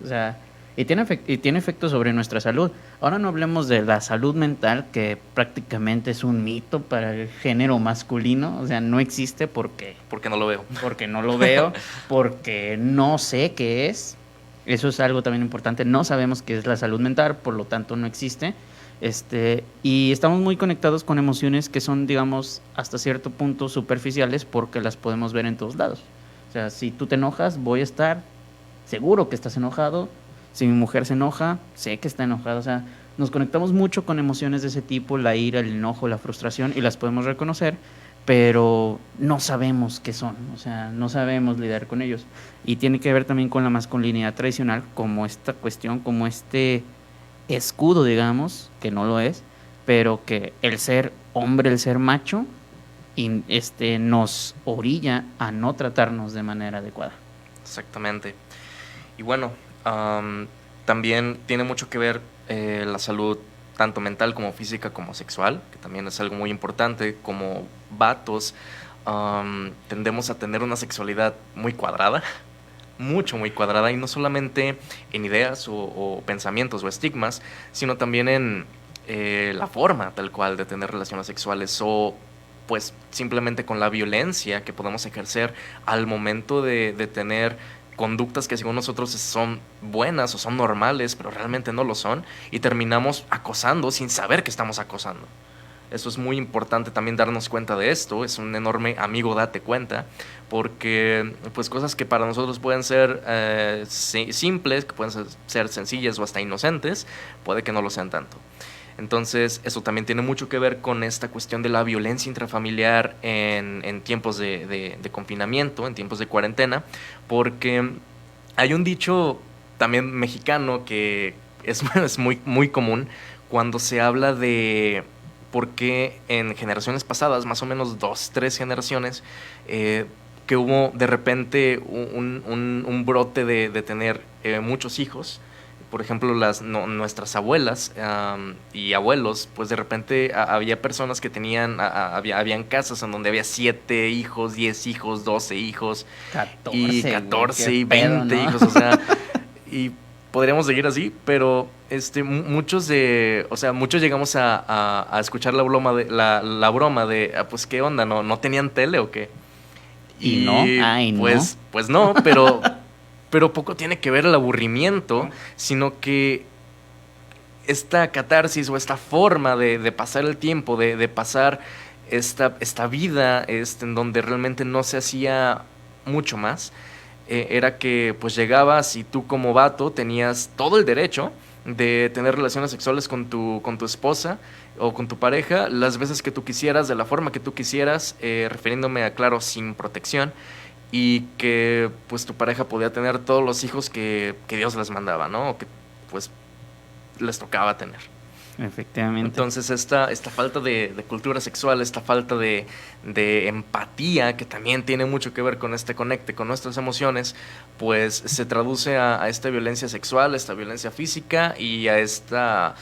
S2: o sea, y tiene efectos sobre nuestra salud. Ahora no hablemos de la salud mental, que prácticamente es un mito para el género masculino, o sea, no existe porque
S1: no lo veo.
S2: Porque no lo veo, porque no sé qué es. Eso es algo también importante. No sabemos qué es la salud mental, por lo tanto no existe. Y estamos muy conectados con emociones que son, digamos, hasta cierto punto superficiales, porque las podemos ver en todos lados. O sea, si tú te enojas, voy a estar seguro que estás enojado. Si mi mujer se enoja, sé que está enojada. O sea, nos conectamos mucho con emociones de ese tipo, la ira, el enojo, la frustración, y las podemos reconocer, pero no sabemos qué son, o sea, no sabemos lidiar con ellos. Y tiene que ver también con la masculinidad tradicional, como esta cuestión, como este escudo, digamos, que no lo es, pero que el ser hombre, el ser macho, nos orilla a no tratarnos de manera adecuada.
S1: Exactamente. Y bueno, también tiene mucho que ver la salud tanto mental como física como sexual, que también es algo muy importante. Como vatos tendemos a tener una sexualidad muy cuadrada, muy cuadrada, y no solamente en ideas o pensamientos o estigmas, sino también en la forma tal cual de tener relaciones sexuales, o pues simplemente con la violencia que podemos ejercer al momento de tener conductas que según nosotros son buenas o son normales, pero realmente no lo son, y terminamos acosando sin saber que estamos acosando. Eso es muy importante también darnos cuenta de esto. Es un enorme amigo date cuenta, porque pues cosas que para nosotros pueden ser simples, que pueden ser sencillas o hasta inocentes, puede que no lo sean tanto. Entonces eso también tiene mucho que ver con esta cuestión de la violencia intrafamiliar en tiempos de confinamiento, en tiempos de cuarentena, porque hay un dicho también mexicano que es muy común cuando se habla de por qué en generaciones pasadas, más o menos 2, 3 generaciones, que hubo de repente un brote de tener muchos hijos. Por ejemplo, nuestras abuelas y abuelos, pues de repente había personas que tenían, habían casas en donde había 7 hijos, 10 hijos, 12 hijos,
S2: 14,
S1: y 14 y 20
S2: pedo, ¿no?
S1: hijos, o sea, y podríamos seguir así, pero muchos llegamos a escuchar la broma de pues qué onda, no tenían tele o qué.
S2: Y no,
S1: pues no, pero poco tiene que ver el aburrimiento, sino que esta catarsis o esta forma de pasar el tiempo, de pasar esta vida en donde realmente no se hacía mucho más, era que pues llegabas y tú como vato tenías todo el derecho de tener relaciones sexuales con tu esposa o con tu pareja las veces que tú quisieras, de la forma que tú quisieras, refiriéndome a, claro, sin protección, y que pues tu pareja podía tener todos los hijos que Dios les mandaba, ¿no? O que pues les tocaba tener.
S2: Efectivamente.
S1: Entonces esta falta de cultura sexual, esta falta de empatía, que también tiene mucho que ver con este conecte con nuestras emociones, pues se traduce a esta violencia sexual, a esta violencia física y a esta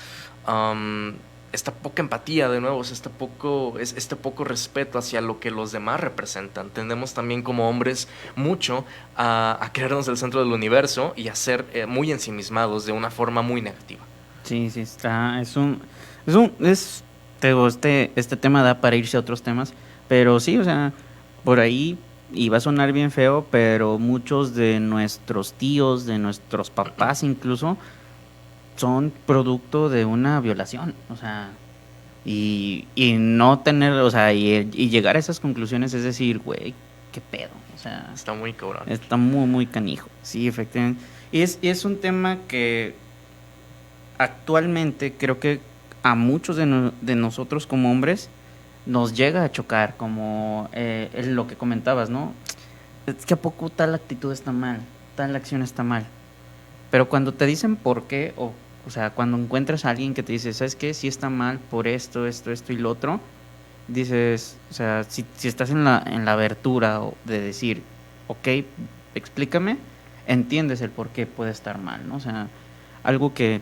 S1: poca empatía, de nuevo, este poco respeto hacia lo que los demás representan. Tendemos también como hombres mucho a creernos el centro del universo y a ser muy ensimismados de una forma muy negativa.
S2: Sí, está, es te digo, este tema da para irse a otros temas, pero sí, o sea, por ahí, y va a sonar bien feo, pero muchos de nuestros tíos, de nuestros papás incluso, son producto de una violación, o sea, y no tener, o sea, y llegar a esas conclusiones es decir, güey, qué pedo, o sea,
S1: Está muy cabrón.
S2: está muy, muy canijo, sí, efectivamente. Y es un tema que actualmente creo que a muchos de nosotros como hombres nos llega a chocar, como lo que comentabas, ¿no? Es que a poco tal actitud está mal, tal acción está mal. Pero cuando te dicen por qué, o sea, cuando encuentras a alguien que te dice, ¿sabes qué? Sí está mal por esto, esto y lo otro, dices, o sea, si estás en la abertura de decir, ok, explícame, entiendes el por qué puede estar mal, ¿no? O sea, algo que,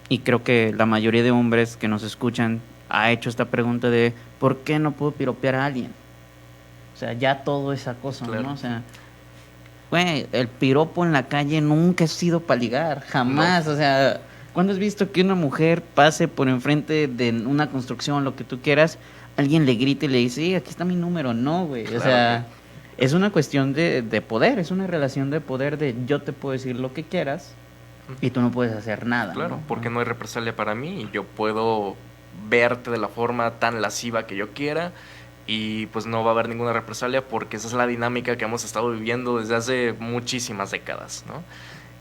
S2: y creo que la mayoría de hombres que nos escuchan ha hecho esta pregunta de, ¿por qué no puedo piropear a alguien? O sea, ya todo es acoso,
S1: Claro.
S2: ¿no? O sea, güey, el piropo en la calle nunca ha sido para ligar, jamás.
S1: No.
S2: O sea, ¿cuándo has visto que una mujer pase por enfrente de una construcción, lo que tú quieras, alguien le grite y le dice, sí, aquí está mi número? No, güey. O
S1: Claro
S2: sea, es una cuestión de poder, es una relación de poder de yo te puedo decir lo que quieras y tú no puedes hacer nada.
S1: Claro,
S2: ¿no?
S1: porque no hay represalia para mí y yo puedo verte de la forma tan lasciva que yo quiera y pues no va a haber ninguna represalia porque esa es la dinámica que hemos estado viviendo desde hace muchísimas décadas, ¿no?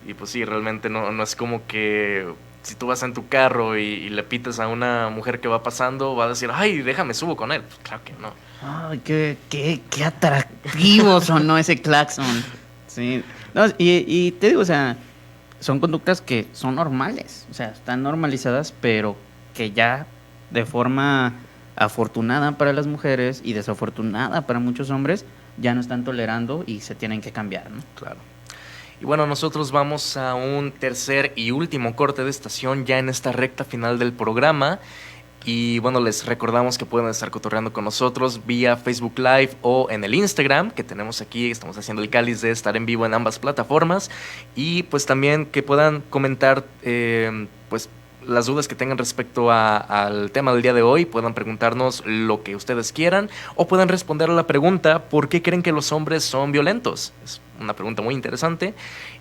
S1: Y pues sí, realmente no es como que si tú vas en tu carro y le pites a una mujer que va pasando, va a decir, ay, déjame subo con él. Pues claro que no.
S2: Ay, qué atractivo sonó ese claxon. Sí. No, y te digo, o sea, son conductas que son normales, o sea, están normalizadas, pero que ya de forma afortunada para las mujeres y desafortunada para muchos hombres, ya no están tolerando y se tienen que cambiar, ¿no?
S1: Claro. Y bueno, nosotros vamos a un tercer y último corte de estación ya en esta recta final del programa. Y bueno, les recordamos que pueden estar cotorreando con nosotros vía Facebook Live o en el Instagram que tenemos aquí. Estamos haciendo el cáliz de estar en vivo en ambas plataformas. Y pues también que puedan comentar pues las dudas que tengan respecto al tema del día de hoy. Puedan preguntarnos lo que ustedes quieran o puedan responder a la pregunta ¿por qué creen que los hombres son violentos? Es una pregunta muy interesante.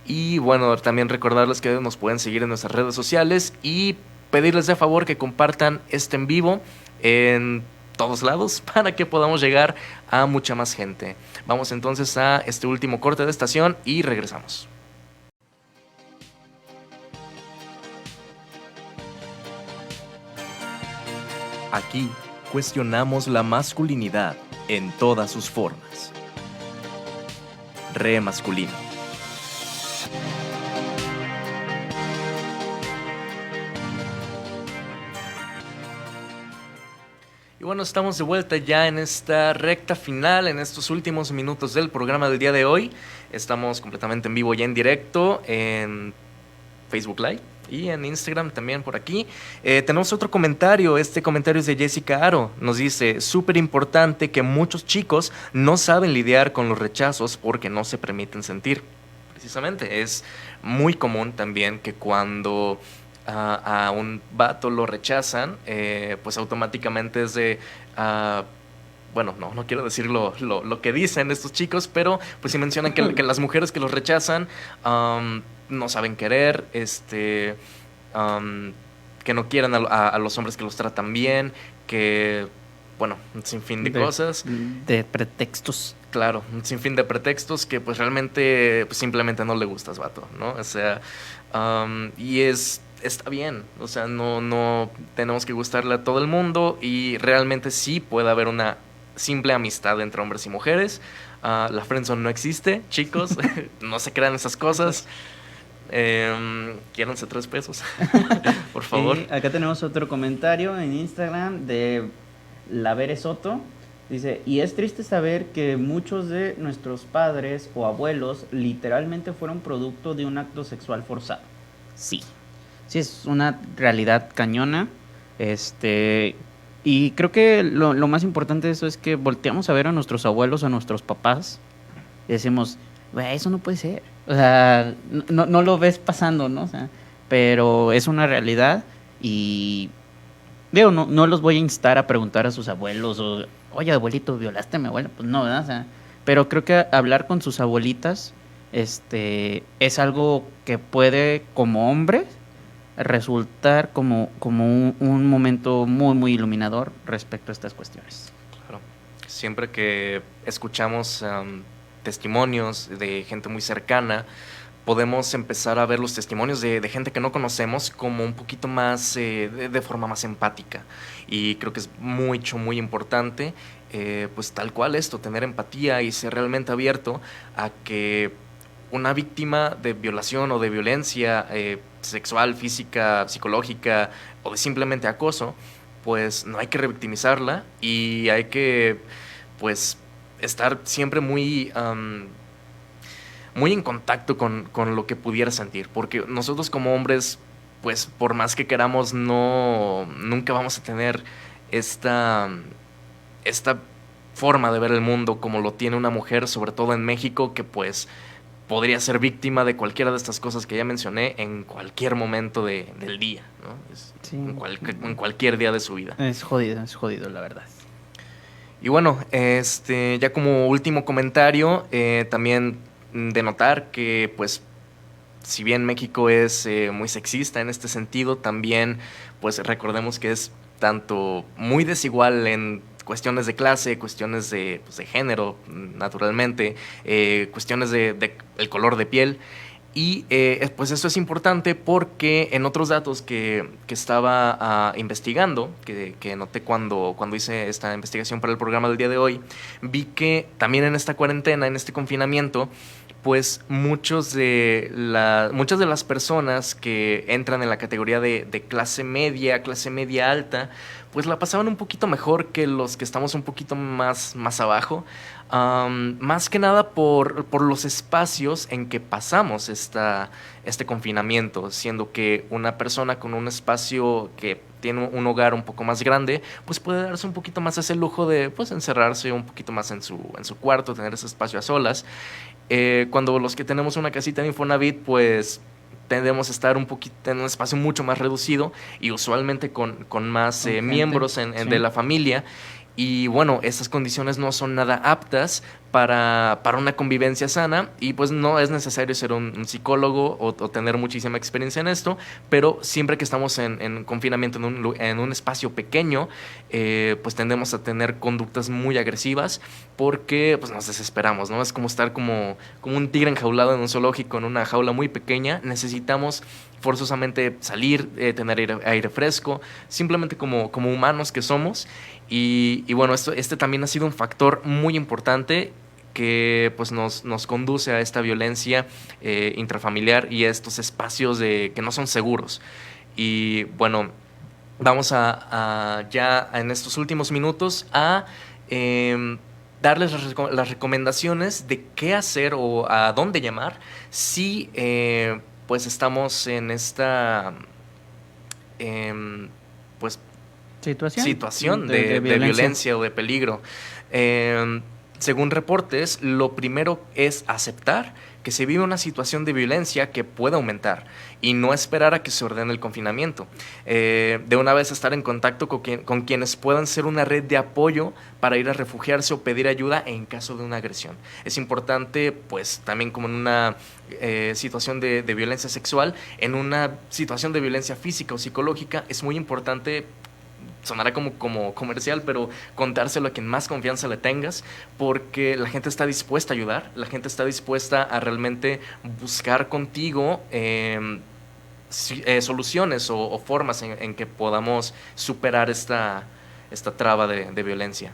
S1: Y bueno, también recordarles que nos pueden seguir en nuestras redes sociales y pedirles de favor que compartan este en vivo en todos lados para que podamos llegar a mucha más gente. Vamos entonces a este último corte de estación y regresamos. Aquí cuestionamos la masculinidad en todas sus formas. Re masculino. Y bueno, estamos de vuelta ya en esta recta final, en estos últimos minutos del programa del día de hoy. Estamos completamente en vivo y en directo en Facebook Live y en Instagram también por aquí. Tenemos otro comentario, este comentario es de Jessica Aro. Nos dice, súper importante que muchos chicos no saben lidiar con los rechazos porque no se permiten sentir. Precisamente, es muy común también que cuando a un vato lo rechazan, pues automáticamente es de... bueno, no quiero decir lo que dicen estos chicos, pero pues sí mencionan que las mujeres que los rechazan no saben querer, que no quieren a los hombres que los tratan bien, que, bueno, un sinfín de cosas.
S2: De pretextos.
S1: Claro, un sinfín de pretextos que pues realmente pues, simplemente no le gustas, vato, ¿no? O sea, y está bien, o sea, no tenemos que gustarle a todo el mundo y realmente sí puede haber una simple amistad entre hombres y mujeres. La friendzone no existe, chicos, no se crean esas cosas. Quiéranse 3 pesos, por favor.
S2: Y acá tenemos otro comentario en Instagram de Lavere Soto. Dice, y es triste saber que muchos de nuestros padres o abuelos literalmente fueron producto de un acto sexual forzado. Sí, sí es una realidad cañona. Y creo que lo más importante de eso es que volteamos a ver a nuestros abuelos, a nuestros papás, y decimos, güey, eso no puede ser. O sea, no lo ves pasando, ¿no? O sea, pero es una realidad y Digo, no los voy a instar a preguntar a sus abuelos o, oye, abuelito, ¿violaste a mi abuela? Pues no, ¿verdad? O sea, pero creo que hablar con sus abuelitas es algo que puede, como hombre, resultar como un momento muy, muy iluminador respecto a estas cuestiones.
S1: Claro. Siempre que escuchamos testimonios de gente muy cercana, podemos empezar a ver los testimonios de gente que no conocemos como un poquito más, de forma más empática. Y creo que es muy importante, pues tal cual esto, tener empatía y ser realmente abierto a que una víctima de violación o de violencia sexual, física, psicológica o de simplemente acoso, pues no hay que revictimizarla y hay que, pues, estar siempre muy en contacto con lo que pudiera sentir, porque nosotros como hombres, pues por más que queramos, nunca vamos a tener esta forma de ver el mundo como lo tiene una mujer, sobre todo en México, que pues podría ser víctima de cualquiera de estas cosas que ya mencioné en cualquier momento del día, ¿no?
S2: Sí.
S1: En cualquier día de su vida.
S2: Es jodido, la verdad.
S1: Y bueno, ya como último comentario, también de notar que, pues, si bien México es muy sexista en este sentido, también, pues, recordemos que es tanto muy desigual en cuestiones de clase, cuestiones pues, de género, naturalmente, cuestiones de el color de piel. Y pues esto es importante porque en otros datos que estaba investigando, que noté cuando hice esta investigación para el programa del día de hoy, vi que también en esta cuarentena, en este confinamiento, pues muchas de las personas que entran en la categoría de clase media alta, pues la pasaban un poquito mejor que los que estamos un poquito más abajo. Más que nada por los espacios en que pasamos este confinamiento, siendo que una persona con un espacio que tiene un hogar un poco más grande, pues puede darse un poquito más ese lujo de pues encerrarse un poquito más en su cuarto, tener ese espacio a solas. Cuando los que tenemos una casita en Infonavit, pues tendemos a estar un poquito en un espacio mucho más reducido y usualmente con más miembros
S2: sí.
S1: de la familia. Y bueno, estas condiciones no son nada aptas para una convivencia sana y pues no es necesario ser un psicólogo o tener muchísima experiencia en esto, pero siempre que estamos en confinamiento en un espacio pequeño, pues tendemos a tener conductas muy agresivas porque pues nos desesperamos, ¿no? Es como estar como un tigre enjaulado en un zoológico, en una jaula muy pequeña. Necesitamos forzosamente salir, tener aire fresco, simplemente como humanos que somos. Y bueno, este también ha sido un factor muy importante que pues nos conduce a esta violencia intrafamiliar y a estos espacios que no son seguros. Y bueno, vamos a ya en estos últimos minutos a darles las recomendaciones de qué hacer o a dónde llamar si pues estamos en esta pues situación de violencia o de peligro. Según reportes, lo primero es aceptar que se vive una situación de violencia que puede aumentar y no esperar a que se ordene el confinamiento. De una vez estar en contacto con quienes puedan ser una red de apoyo para ir a refugiarse o pedir ayuda en caso de una agresión. Es importante, pues también como en una situación de violencia sexual, en una situación de violencia física o psicológica, es muy importante, sonará como comercial, pero contárselo a quien más confianza le tengas, porque la gente está dispuesta a ayudar, la gente está dispuesta a realmente buscar contigo soluciones o formas en que podamos superar esta traba de violencia.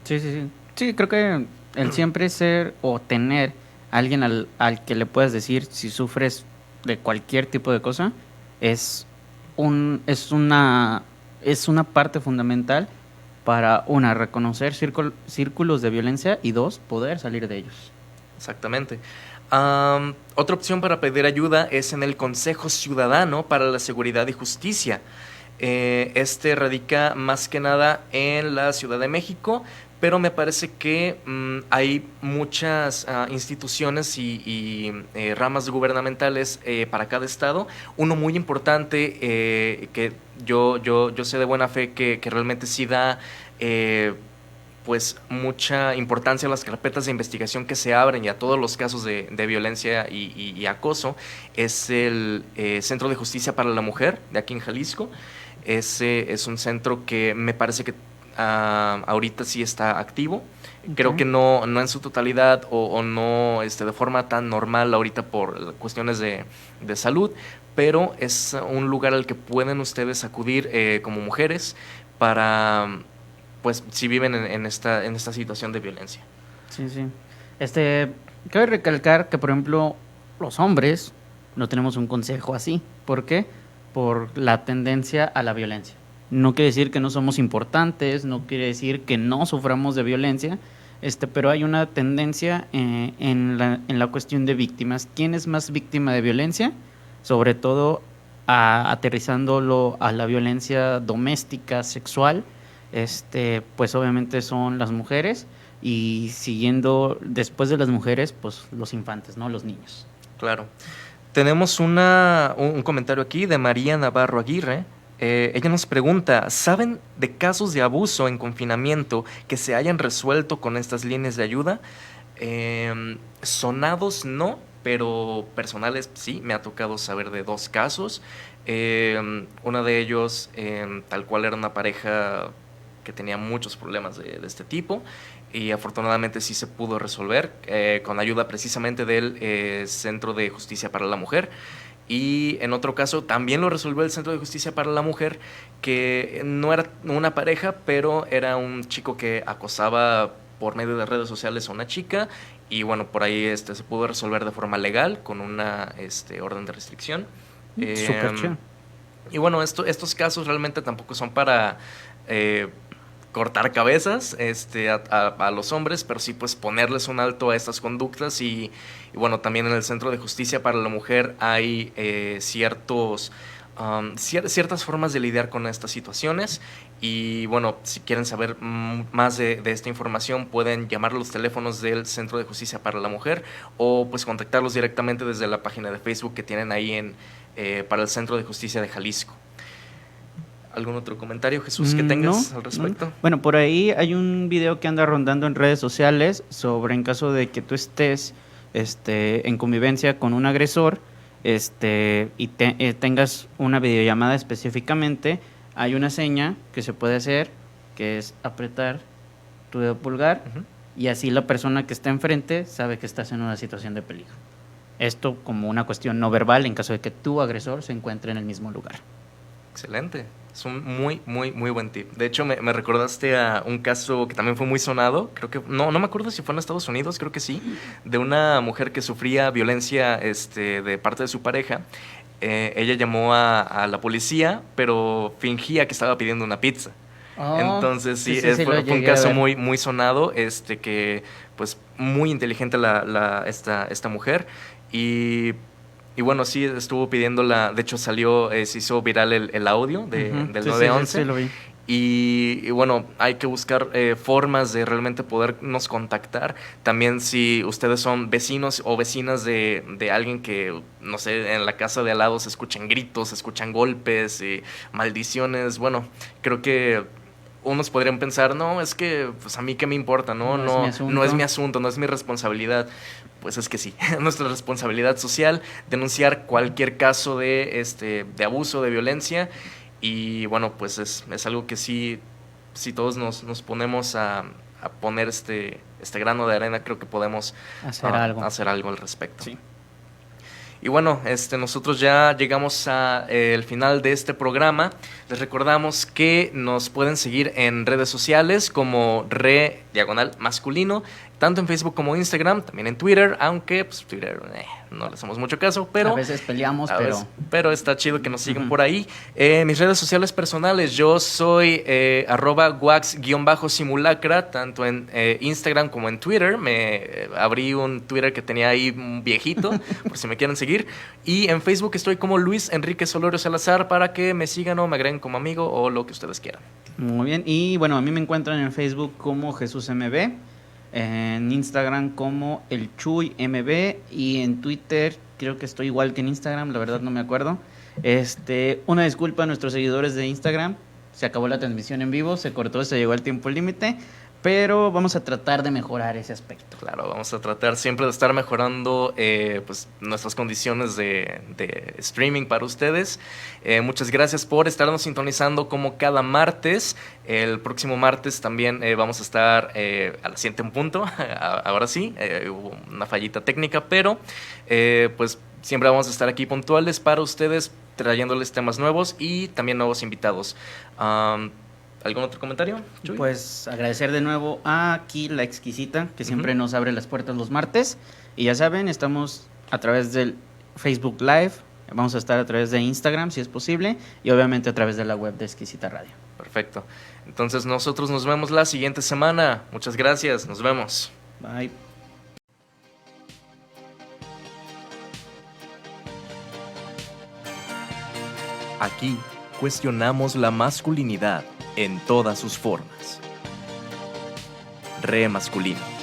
S2: Sí, creo que el siempre ser o tener alguien al que le puedas decir si sufres de cualquier tipo de cosa es una parte fundamental para, una, reconocer círculos de violencia y dos, poder salir de ellos.
S1: Exactamente. Otra opción para pedir ayuda es en el Consejo Ciudadano para la Seguridad y Justicia. Radica más que nada en la Ciudad de México, pero me parece que hay muchas instituciones y ramas gubernamentales para cada estado. Uno muy importante que yo sé de buena fe que realmente sí da pues mucha importancia a las carpetas de investigación que se abren y a todos los casos de violencia y acoso, es el Centro de Justicia para la Mujer de aquí en Jalisco. Ese es un centro que me parece que ahorita sí está activo. Creo que no en su totalidad o no de forma tan normal ahorita por cuestiones de salud, pero es un lugar al que pueden ustedes acudir como mujeres para, pues, si viven en esta situación de violencia.
S2: Sí, sí. Cabe recalcar que, por ejemplo, los hombres no tenemos un consejo así. ¿Por qué? Por la tendencia a la violencia. No quiere decir que no somos importantes, no quiere decir que no suframos de violencia, pero hay una tendencia en la cuestión de víctimas. ¿Quién es más víctima de violencia? Sobre todo aterrizándolo a la violencia doméstica, sexual, pues obviamente son las mujeres, y siguiendo después de las mujeres, pues los infantes, ¿no? Los niños.
S1: Claro. Tenemos un comentario aquí de María Navarro Aguirre. Ella nos pregunta, ¿saben de casos de abuso en confinamiento que se hayan resuelto con estas líneas de ayuda? Sonados no, pero personales sí, me ha tocado saber de 2 casos. Uno de ellos, tal cual, era una pareja que tenía muchos problemas de este tipo, y afortunadamente sí se pudo resolver con ayuda precisamente del Centro de Justicia para la Mujer. Y en otro caso también lo resolvió el Centro de Justicia para la Mujer, que no era una pareja, pero era un chico que acosaba por medio de redes sociales a una chica, y bueno, por ahí se pudo resolver de forma legal con una orden de restricción.
S2: Súper chido.
S1: Y bueno, estos casos realmente tampoco son para cortar cabezas a los hombres, pero sí pues ponerles un alto a estas conductas. Y bueno, también en el Centro de Justicia para la Mujer hay ciertas formas de lidiar con estas situaciones. Y bueno, si quieren saber más de esta información, pueden llamar a los teléfonos del Centro de Justicia para la Mujer, o pues contactarlos directamente desde la página de Facebook que tienen ahí para el Centro de Justicia de Jalisco. ¿Algún otro comentario, Jesús, que tengas al respecto?
S2: No. Bueno, por ahí hay un video que anda rondando en redes sociales sobre, en caso de que tú estés en convivencia con un agresor y tengas una videollamada específicamente, hay una seña que se puede hacer, que es apretar tu dedo pulgar, y así la persona que está enfrente sabe que estás en una situación de peligro. Esto como una cuestión no verbal en caso de que tu agresor se encuentre en el mismo lugar.
S1: Excelente. Es un muy, muy, muy buen tip. De hecho, me recordaste a un caso que también fue muy sonado. Creo que, no me acuerdo si fue en Estados Unidos, creo que sí, de una mujer que sufría violencia de parte de su pareja. Ella llamó a la policía, pero fingía que estaba pidiendo una pizza. Entonces sí, fue un caso muy, muy sonado, que pues muy inteligente esta mujer. Y bueno, sí, estuvo pidiéndola. De hecho, se hizo viral el audio del 911.
S2: Sí, lo vi.
S1: Y bueno, hay que buscar formas de realmente podernos contactar. También si ustedes son vecinos o vecinas de alguien que, no sé, en la casa de al lado se escuchan gritos, se escuchan golpes y maldiciones. Bueno, creo que unos podrían pensar, no, es que pues a mí qué me importa, no es mi asunto, no es mi responsabilidad. Pues es que sí, nuestra responsabilidad social denunciar cualquier caso de abuso, de violencia. Y bueno, pues es algo que sí, si todos nos ponemos a poner este grano de arena, creo que podemos hacer algo al respecto. Sí. Y bueno, nosotros ya llegamos al final de este programa. Les recordamos que nos pueden seguir en redes sociales como _masculino tanto en Facebook como Instagram, también en Twitter, aunque pues, Twitter no le hacemos mucho caso, pero...
S2: A veces peleamos,
S1: pero está chido que nos sigan por ahí. Mis redes sociales personales, yo soy @wax_simulacra, tanto en Instagram como en Twitter. Me abrí un Twitter que tenía ahí un viejito, por si me quieren seguir. Y en Facebook estoy como Luis Enrique Solorio Salazar para que me sigan o me agreguen como amigo o lo que ustedes quieran.
S2: Muy bien, y bueno, a mí me encuentran en Facebook como Jesús MB, en Instagram como El Chuy MB y en Twitter creo que estoy igual que en Instagram, la verdad no me acuerdo. Una disculpa a nuestros seguidores de Instagram, se acabó la transmisión en vivo, se cortó, se llegó al tiempo límite, pero vamos a tratar de mejorar ese aspecto.
S1: Claro, vamos a tratar siempre de estar mejorando pues, nuestras condiciones de streaming para ustedes. Muchas gracias por estarnos sintonizando como cada martes. El próximo martes también vamos a estar a las 7 en punto. Ahora sí, hubo una fallita técnica, pero pues siempre vamos a estar aquí puntuales para ustedes, trayéndoles temas nuevos y también nuevos invitados. ¿Algún otro comentario, Chuy?
S2: Pues agradecer de nuevo a Aquí La Exquisita, que siempre nos abre las puertas los martes. Y ya saben, estamos a través del Facebook Live, vamos a estar a través de Instagram, si es posible, y obviamente a través de la web de Exquisita Radio.
S1: Perfecto. Entonces nosotros nos vemos la siguiente semana. Muchas gracias, nos vemos.
S2: Bye.
S1: Aquí cuestionamos la masculinidad en todas sus formas. Re masculino.